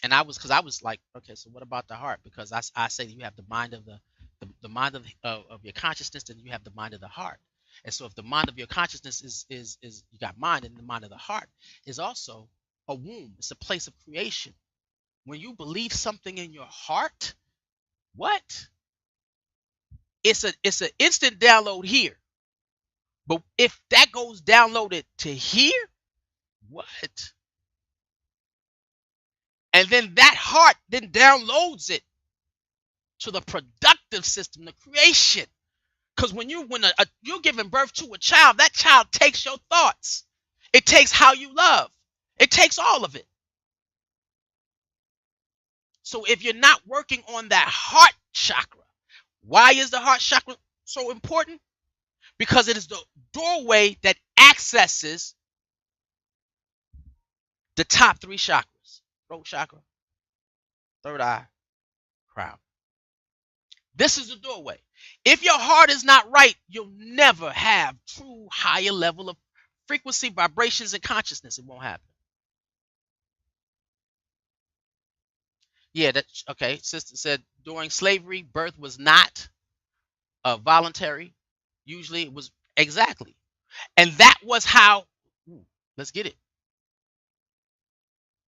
And I was like, okay, so what about the heart? Because I say you have the mind of the mind of your consciousness, and you have the mind of the heart. And so if the mind of your consciousness is you got mind, and the mind of the heart is also a womb. It's a place of creation. When you believe something in your heart, what? It's an instant download here. But if that goes downloaded to here, what? And then that heart then downloads it to the productive system, the creation. Because when you're giving birth to a child, that child takes your thoughts. It takes how you love. It takes all of it. So if you're not working on that heart chakra, why is the heart chakra so important? Because it is the doorway that accesses the top three chakras: throat chakra, third eye, crown. This is the doorway. If your heart is not right, you'll never have true higher level of frequency, vibrations, and consciousness. It won't happen. Yeah, okay. Sister said during slavery, birth was not voluntary. Usually it was, exactly. And that was how, let's get it.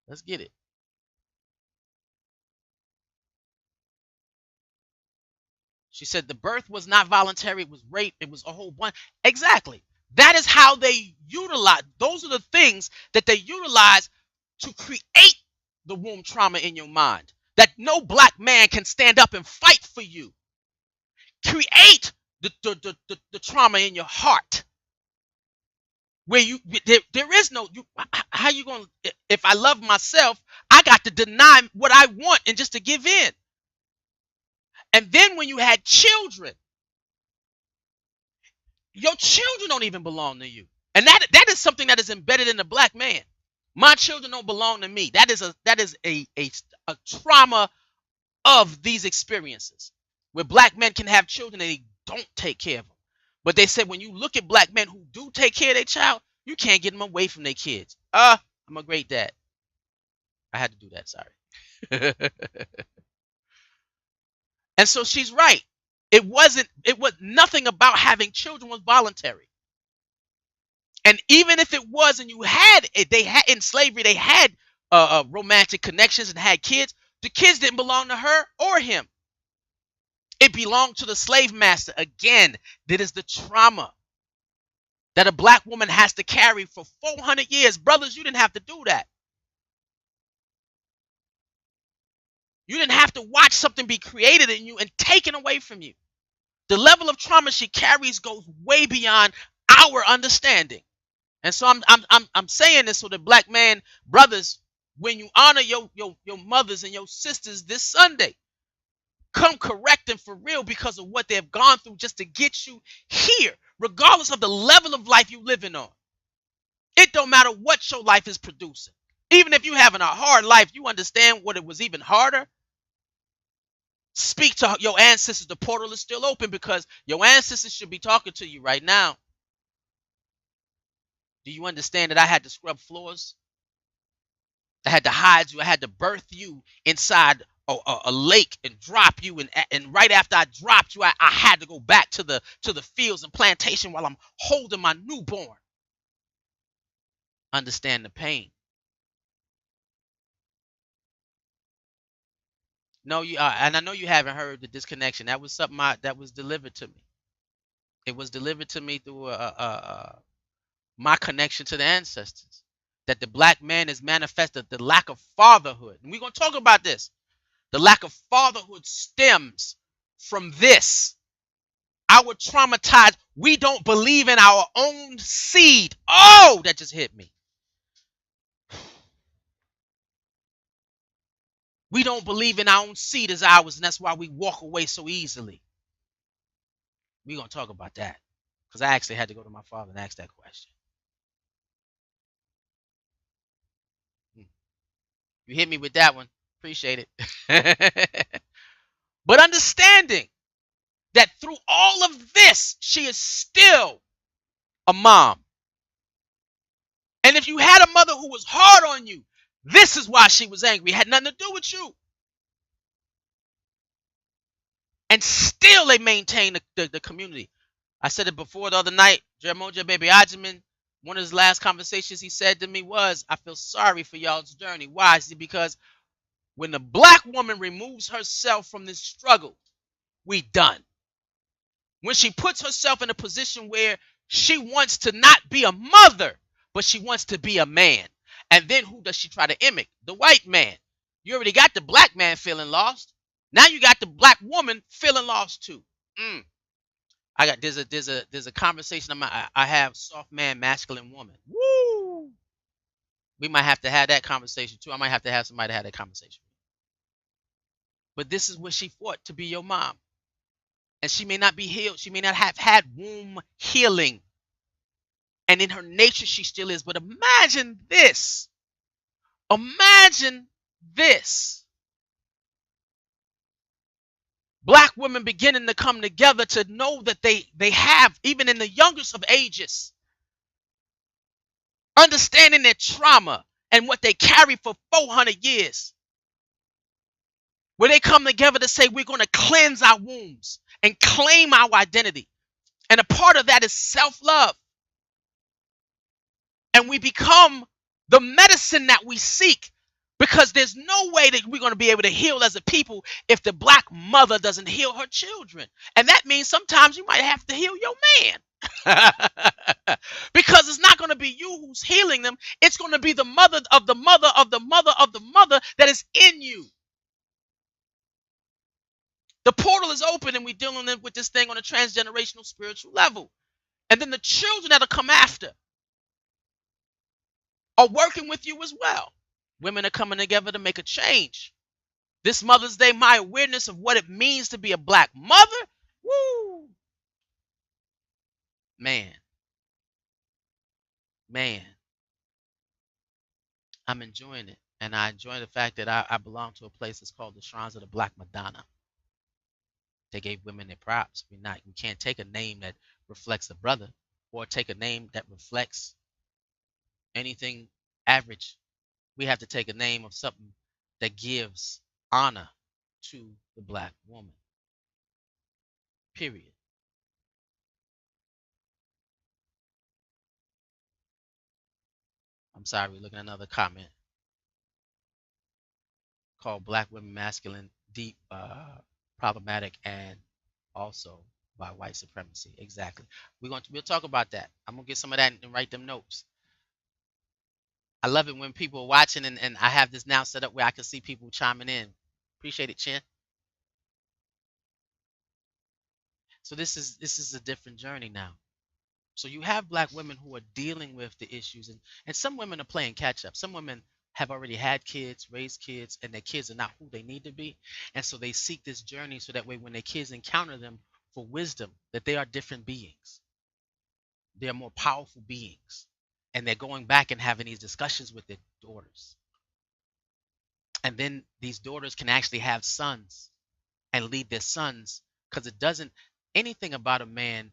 Let's get it. She said the birth was not voluntary. It was rape. It was a whole bunch. Exactly. That is how they utilize. Those are the things that they utilize to create the womb trauma in your mind. That no black man can stand up and fight for you. Create the trauma in your heart. Where there is no, how you going to, if I love myself, I got to deny what I want and just to give in. And then when you had children, your children don't even belong to you. And that is something that is embedded in the black man. My children don't belong to me. That is a trauma of these experiences, where black men can have children and they don't take care of them. But they said when you look at black men who do take care of their child, you can't get them away from their kids. I'm a great dad. I had to do that, sorry. And so she's right. It was nothing about having children was voluntary. And even if it was, and you had it, they had in slavery, they had romantic connections and had kids. The kids didn't belong to her or him. It belonged to the slave master. Again, that is the trauma that a black woman has to carry for 400 years. Brothers, you didn't have to do that. You didn't have to watch something be created in you and taken away from you. The level of trauma she carries goes way beyond our understanding. And so I'm saying this so the black man brothers, when you honor your mothers and your sisters this Sunday, come correct and for real because of what they've gone through just to get you here, regardless of the level of life you living on. It don't matter what your life is producing. Even if you having a hard life, you understand what it was even harder. Speak to your ancestors. The portal is still open because your ancestors should be talking to you right now. Do you understand that I had to scrub floors? I had to hide you. I had to birth you inside a lake and drop you. And right after I dropped you, I had to go back to the fields and plantation while I'm holding my newborn. Understand the pain. No, you and I know you haven't heard the disconnection. That was something that was delivered to me. It was delivered to me through my connection to the ancestors. That the black man is manifested the lack of fatherhood. And we're going to talk about this. The lack of fatherhood stems from this. Our traumatized, we don't believe in our own seed. Oh, that just hit me. We don't believe in our own seed as ours, and that's why we walk away so easily. We're going to talk about that because I actually had to go to my father and ask that question. You hit me with that one. Appreciate it. But understanding that through all of this, she is still a mom. And if you had a mother who was hard on you, this is why she was angry. It had nothing to do with you. And still they maintain the community. I said it before the other night. Jeramoja Baby Ajiman, one of his last conversations he said to me was, I feel sorry for y'all's journey. Why? Because when the black woman removes herself from this struggle, we done. When she puts herself in a position where she wants to not be a mother, but she wants to be a man. And then who does she try to imitate? The white man. You already got the black man feeling lost. Now you got the black woman feeling lost too. I got there's a conversation I have soft man, masculine woman. Woo! We might have to have that conversation too. I might have to have somebody to have that conversation. But this is what she fought to be your mom. And she may not be healed. She may not have had womb healing. And in her nature, she still is. But imagine this. Imagine this. Black women beginning to come together to know that they have, even in the youngest of ages, understanding their trauma and what they carry for 400 years. Where they come together to say, we're going to cleanse our wombs and claim our identity. And a part of that is self-love. And we become the medicine that we seek, because there's no way that we're going to be able to heal as a people if the black mother doesn't heal her children. And that means sometimes you might have to heal your man. Because it's not going to be you who's healing them. It's going to be the mother of the mother of the mother of the mother that is in you. The portal is open and we're dealing with this thing on a transgenerational spiritual level. And then the children that'll come after are working with you as well. Women are coming together to make a change. This Mother's Day, my awareness of what it means to be a black mother, woo, man, I'm enjoying it. And I enjoy the fact that I belong to a place that's called the Shrines of the Black Madonna. They gave women their props. We can't take a name that reflects a brother or take a name that reflects anything average. We have to take a name of something that gives honor to the black woman. Period. I'm sorry, we're looking at another comment called Black Women Masculine, Deep, Problematic, and also by white supremacy. Exactly. We'll talk about that. I'm gonna get some of that and write them notes. I love it when people are watching and I have this now set up where I can see people chiming in. Appreciate it, Chin. So this is a different journey now. So you have black women who are dealing with the issues, and some women are playing catch up. Some women have already had kids, raised kids, and their kids are not who they need to be. And so they seek this journey so that way when their kids encounter them for wisdom, that they are different beings. They are more powerful beings. And they're going back and having these discussions with their daughters. And then these daughters can actually have sons and lead their sons, because it doesn't anything about a man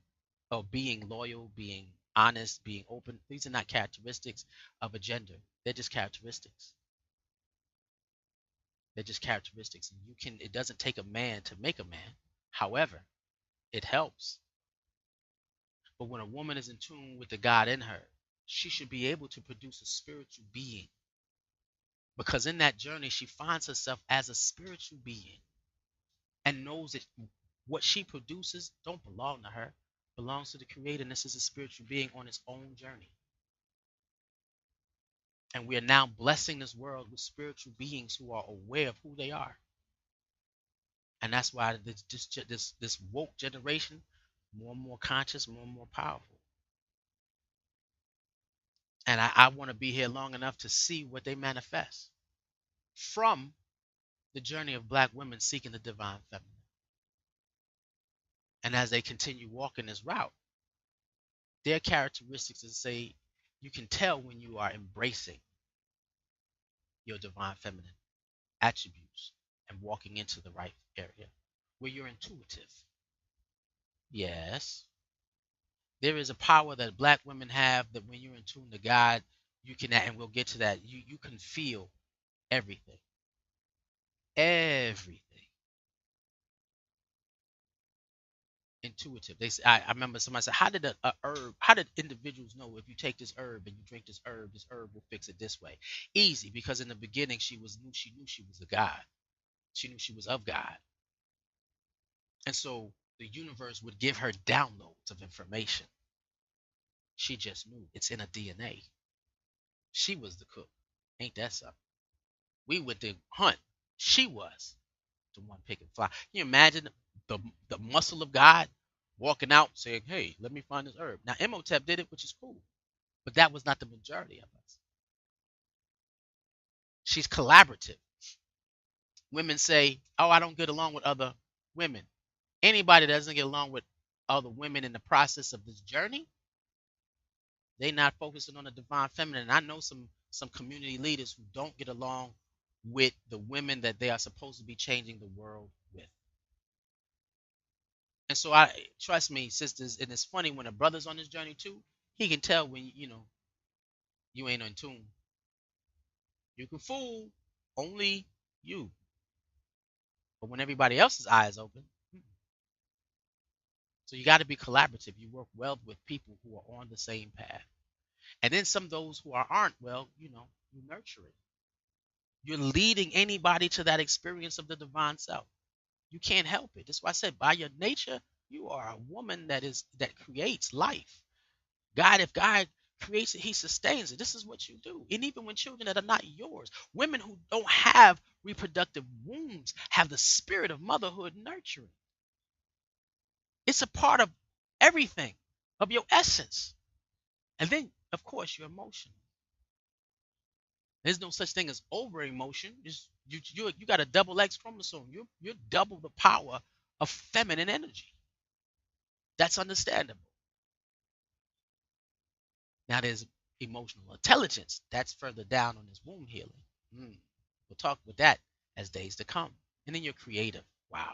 of being loyal, being honest, being open. These are not characteristics of a gender. They're just characteristics. They're just characteristics. And it doesn't take a man to make a man. However, it helps. But when a woman is in tune with the God in her, she should be able to produce a spiritual being. Because in that journey, she finds herself as a spiritual being and knows that what she produces don't belong to her, belongs to the Creator, and this is a spiritual being on its own journey. And we are now blessing this world with spiritual beings who are aware of who they are. And that's why this woke generation, more and more conscious, more and more powerful. And I want to be here long enough to see what they manifest from the journey of black women seeking the divine feminine. And as they continue walking this route, their characteristics is say you can tell when you are embracing your divine feminine attributes and walking into the right area where you're intuitive. Yes, there is a power that black women have that when you're in tune to God, you can, and we'll get to that, you can feel everything. Everything. Intuitive. I remember somebody said, how did a herb, how did individuals know if you take this herb and you drink this herb will fix it this way? Easy, because in the beginning she knew she was a God. She knew she was of God. And so the universe would give her downloads of information. She just knew it's in her DNA. She was the cook. Ain't that something? We went to hunt. She was the one picking fly. Can you imagine the muscle of God walking out saying, hey, let me find this herb. Now, Imhotep did it, which is cool. But that was not the majority of us. She's collaborative. Women say, oh, I don't get along with other women. Anybody that doesn't get along with other women in the process of this journey, they're not focusing on the divine feminine. And I know some community leaders who don't get along with the women that they are supposed to be changing the world with. And so trust me, sisters, and it's funny when a brother's on this journey too, he can tell when you ain't in tune. You can fool only you. But when everybody else's eyes open, so you got to be collaborative. You work well with people who are on the same path. And then some of those who aren't, well, you nurture it. You're leading anybody to that experience of the divine self. You can't help it. That's why I said by your nature, you are a woman that creates life. If God creates it, he sustains it. This is what you do. And even when children that are not yours, women who don't have reproductive wombs have the spirit of motherhood nurturing. It's a part of everything, of your essence. And then, of course, your emotion. There's no such thing as over emotion. You got a double X chromosome. You're double the power of feminine energy. That's understandable. Now there's emotional intelligence. That's further down on this womb healing. We'll talk with that as days to come. And then you're creative. Wow.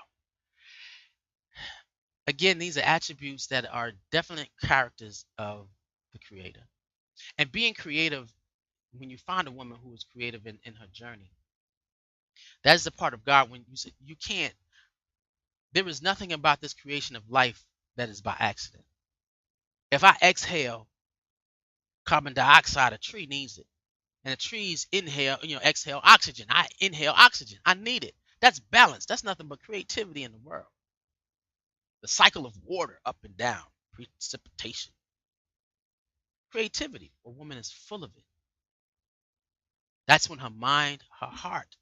Again, these are attributes that are definite characters of the Creator. And being creative, when you find a woman who is creative in her journey, that is the part of God when you say you can't. There is nothing about this creation of life that is by accident. If I exhale carbon dioxide, a tree needs it. And the trees inhale, exhale oxygen. I inhale oxygen. I need it. That's balance. That's nothing but creativity in the world. The cycle of water up and down, precipitation. Creativity. A woman is full of it. That's when her mind, her heart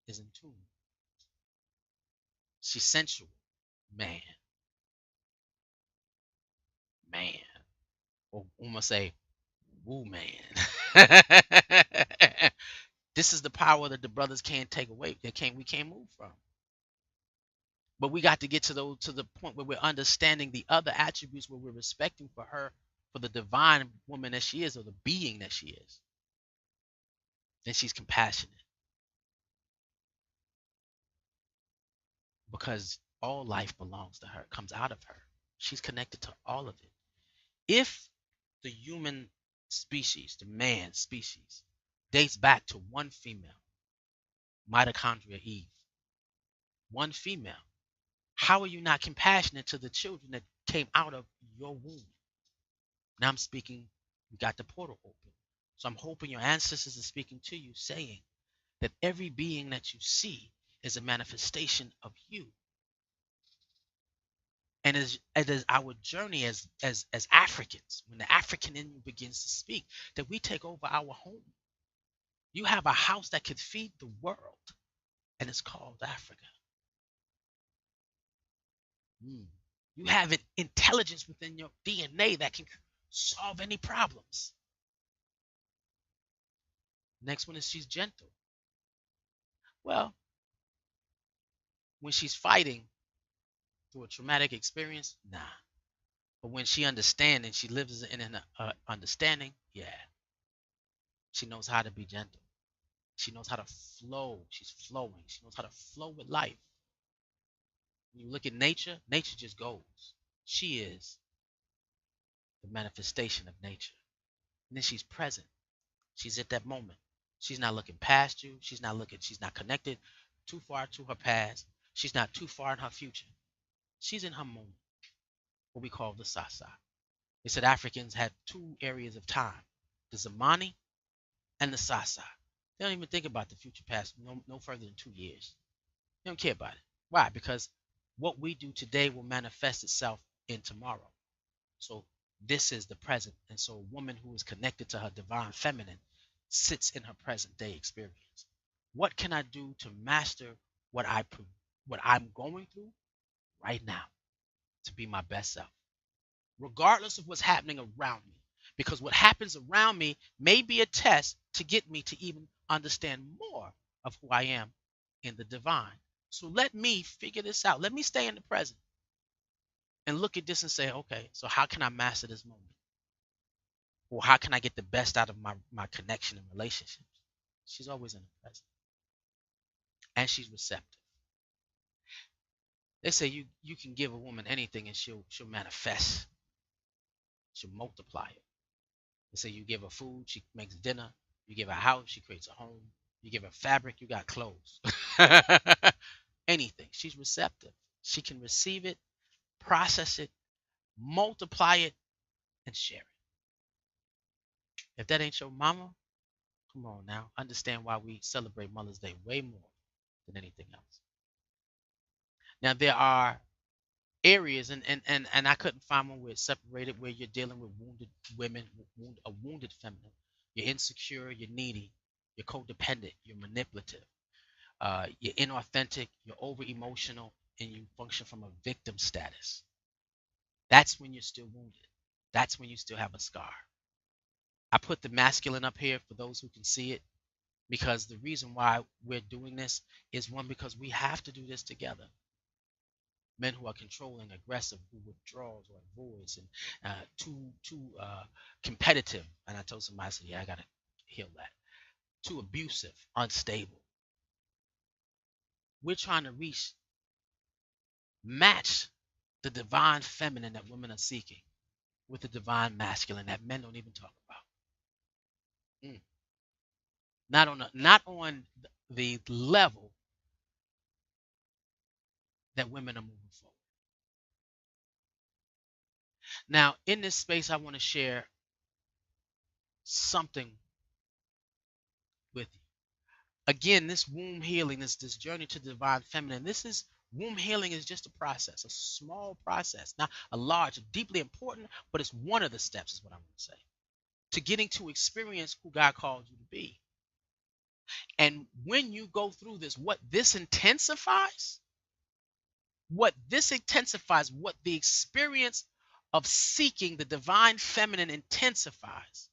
is in tune. She's sensual. Man. Man. Or I'm gonna say, woo man. This is the power that the brothers can't take away. We can't move from. But we got to get to the point where we're understanding the other attributes, where we're respecting for her, for the divine woman that she is, or the being that she is. And she's compassionate. Because all life belongs to her, comes out of her. She's connected to all of it. If the human species, the man species, dates back to one female, mitochondria Eve, one female, how are you not compassionate to the children that came out of your womb? Now I'm speaking, you got the portal open. So I'm hoping your ancestors are speaking to you, saying that every being that you see is a manifestation of you. And as our journey as Africans, when the African in you begins to speak, that we take over our home. You have a house that could feed the world, and it's called Africa. You have intelligence within your DNA that can solve any problems. Next one is she's gentle. Well, when she's fighting through a traumatic experience, nah. But when she understands and she lives in an understanding, yeah. She knows how to be gentle. She knows how to flow. She's flowing. She knows how to flow with life. When you look at nature, nature just goes. She is the manifestation of nature. And then she's present. She's at that moment. She's not looking past you. She's not connected too far to her past. She's not too far in her future. She's in her moment, what we call the Sasa. They said Africans had two areas of time, the Zamani and the Sasa. They don't even think about the future past no further than 2 years. They don't care about it. Why? Because what we do today will manifest itself in tomorrow. So this is the present. And so a woman who is connected to her divine feminine sits in her present day experience. What can I do to master what I'm going through right now to be my best self, regardless of what's happening around me? Because what happens around me may be a test to get me to even understand more of who I am in the divine. So let me figure this out. Let me stay in the present and look at this and say, okay, so how can I master this moment? Or how can I get the best out of my connection and relationships? She's always in the present. And she's receptive. They say you can give a woman anything and she'll manifest. She'll multiply it. They say you give her food, she makes dinner. You give her a house, she creates a home. You give her fabric, you got clothes. Anything. She's receptive. She can receive it, process it, multiply it, and share it. If that ain't your mama, come on now. Understand why we celebrate Mother's Day way more than anything else. Now there are areas, and I couldn't find one where it's separated, where you're dealing with wounded women, a wounded feminine. You're insecure, you're needy, you're codependent, you're manipulative, you're inauthentic, you're over emotional, and you function from a victim status. That's when you're still wounded. That's when you still have a scar. I put the masculine up here for those who can see it, because the reason why we're doing this is, one, because we have to do this together. Men who are controlling, aggressive, who withdraws or avoids, and too competitive. And I told somebody, I said, yeah, I gotta heal that. Too abusive, unstable. We're trying to match the divine feminine that women are seeking with the divine masculine that men don't even talk about. Not on the level that women are moving forward. Now, in this space, I want to share something Again, this womb healing is this journey to the divine feminine. This is womb healing is just a process, a small process, not a large, deeply important, but it's one of the steps, is what I'm going to say, to getting to experience who God called you to be. And when you go through this, what the experience of seeking the divine feminine intensifies.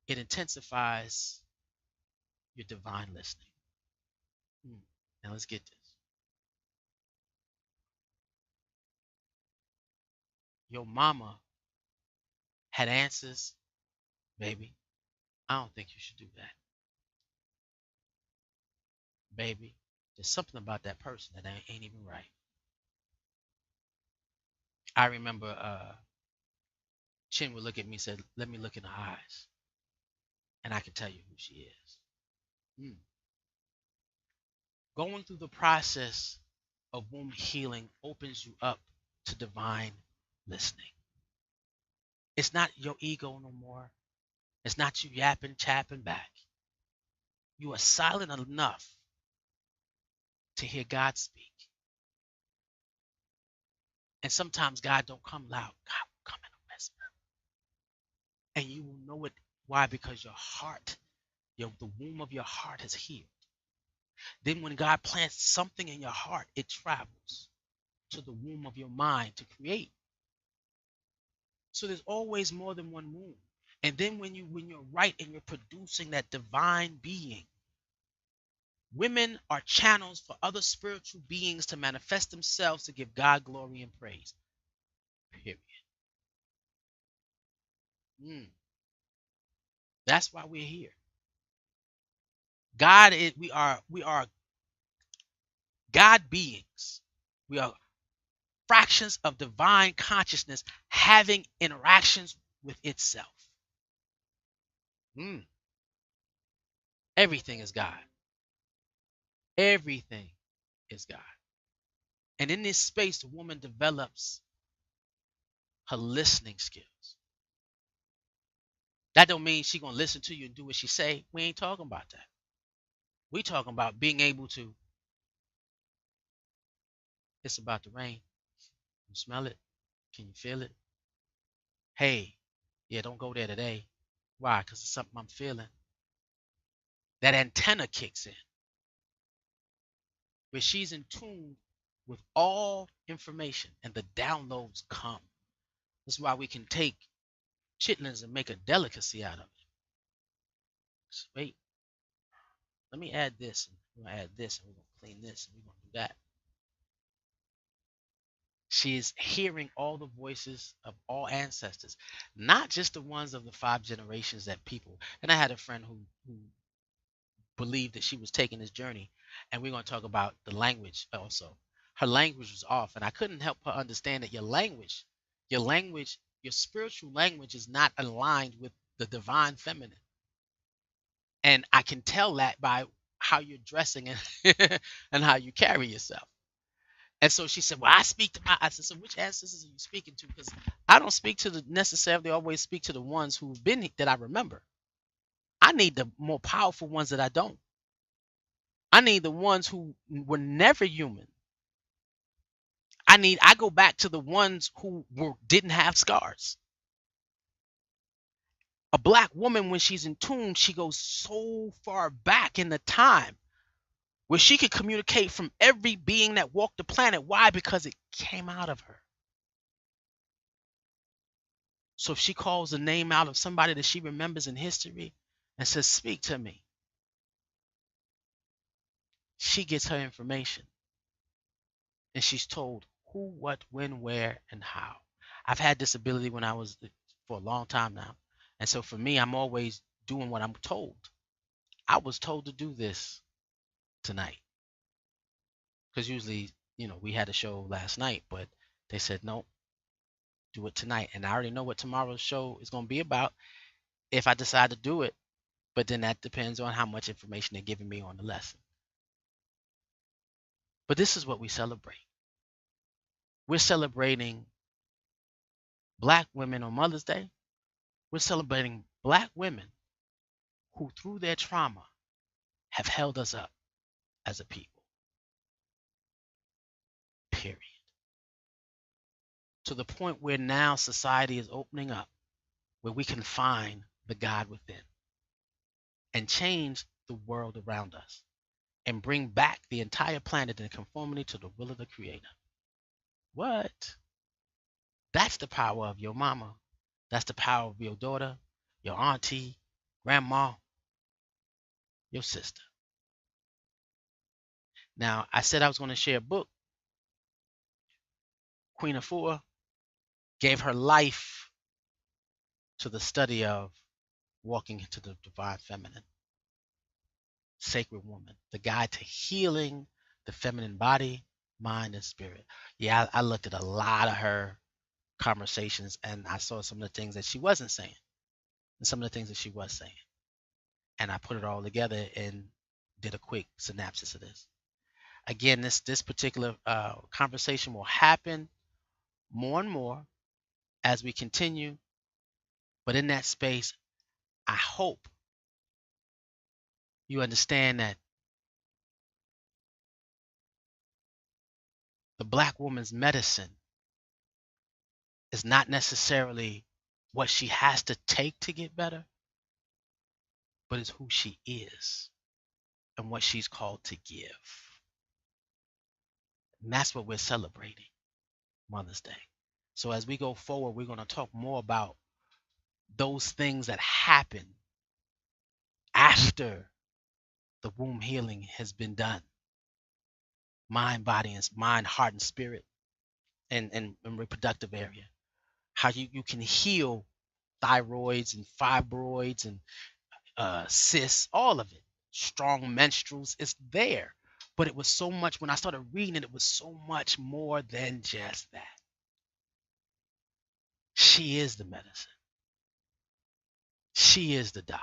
It intensifies your divine listening. Now let's get this. Your mama had answers, baby. I don't think you should do that. Baby, there's something about that person that ain't even right. I remember Chin would look at me and said, let me look in her eyes, and I can tell you who she is. Going through the process of womb healing opens you up to divine listening. It's not your ego no more. It's not you yapping, chapping back. You are silent enough to hear God speak. And sometimes God don't come loud. God will come in a whisper. And you will know it. Why? Because your heart, the womb of your heart has healed. Then when God plants something in your heart, it travels to the womb of your mind to create. So there's always more than one womb. And then when you're right and you're producing that divine being, women are channels for other spiritual beings to manifest themselves to give God glory and praise. Period. That's why we're here. We are God beings. We are fractions of divine consciousness having interactions with itself. Everything is God. Everything is God. And in this space, the woman develops her listening skills. That don't mean she's going to listen to you and do what she say. We ain't talking about that. We talking about being able to, it's about the rain. You smell it? Can you feel it? Hey, yeah, don't go there today. Why? Because it's something I'm feeling. That antenna kicks in. Where she's in tune with all information and the downloads come. That's why we can take chitlins and make a delicacy out of it. So wait, let me add this, and we're going to add this, and we're going to clean this, and we're going to do that. She is hearing all the voices of all ancestors, not just the ones of the 5 generations that people. And I had a friend who believed that she was taking this journey, and we're going to talk about the language also. Her language was off, and I couldn't help her understand that your spiritual language is not aligned with the divine feminine. And I can tell that by how you're dressing and, and how you carry yourself. And so she said, well, I said, so which ancestors are you speaking to? Because I don't speak to necessarily always speak to the ones who've been that I remember. I need the more powerful ones that I don't. I need the ones who were never human. I go back to the ones who didn't have scars. A black woman, when she's in tune, she goes so far back in the time where she could communicate from every being that walked the planet. Why? Because it came out of her. So if she calls the name out of somebody that she remembers in history and says, speak to me, she gets her information. And she's told who, what, when, where, and how. I've had this ability for a long time now. And so for me, I'm always doing what I'm told. I was told to do this tonight. Because usually, we had a show last night, but they said, no, do it tonight. And I already know what tomorrow's show is going to be about if I decide to do it. But then that depends on how much information they're giving me on the lesson. But this is what we celebrate. We're celebrating Black women on Mother's Day. We're celebrating Black women who, through their trauma, have held us up as a people. Period. To the point where now society is opening up, where we can find the God within and change the world around us and bring back the entire planet in conformity to the will of the Creator. What? That's the power of your mama. That's the power of your daughter, your auntie, grandma, your sister. Now, I said I was going to share a book. Queen Afua gave her life to the study of walking into the divine feminine, sacred woman, the guide to healing the feminine body, mind, and spirit. Yeah, I looked at a lot of her conversations and I saw some of the things that she wasn't saying and some of the things that she was saying. And I put it all together and did a quick synopsis of this. Again, this particular conversation will happen more and more as we continue. But in that space, I hope you understand that the Black woman's medicine is not necessarily what she has to take to get better, but it's who she is and what she's called to give. And that's what we're celebrating Mother's Day. So as we go forward, we're going to talk more about those things that happen after the womb healing has been done. Mind, body, and mind, heart, and spirit, and reproductive area. How you can heal thyroids and fibroids and cysts, all of it. Strong menstruals, it's there. But it was so much, when I started reading it, it was so much more than just that. She is the medicine. She is the doctor.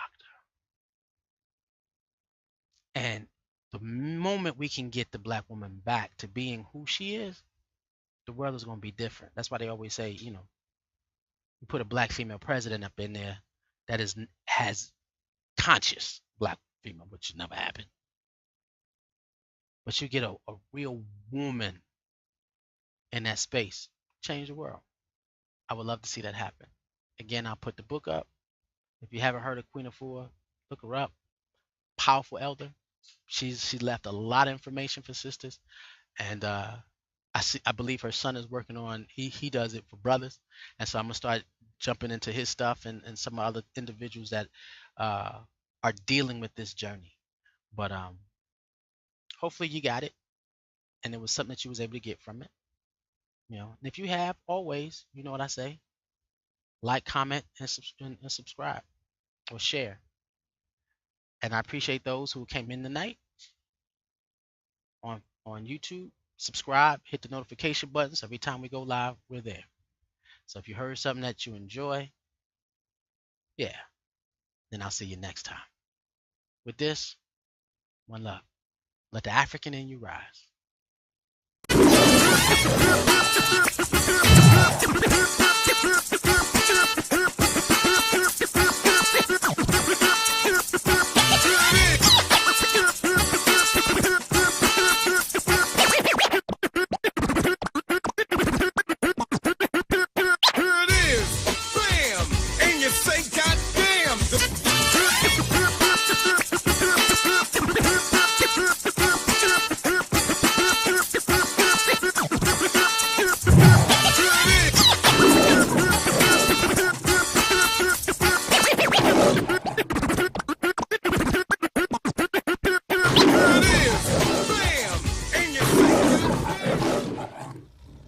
And the moment we can get the Black woman back to being who she is, the world is going to be different. That's why they always say, you put a Black female president up in there that has conscious Black female, which should never happen. But you get a real woman in that space, change the world. I would love to see that happen. Again, I'll put the book up. If you haven't heard of Queen Afua, look her up. Powerful elder. She left a lot of information for sisters, and I believe her son is working on. He does it for brothers, and so I'm gonna start jumping into his stuff and some other individuals that are dealing with this journey. But hopefully you got it, and it was something that you was able to get from it. And if you have, always, you know what I say, like, comment, and subscribe or share. And I appreciate those who came in tonight on YouTube. Subscribe, hit the notification buttons. Every time we go live, we're there. So if you heard something that you enjoy, yeah, then I'll see you next time. With this, one love. Let the African in you rise.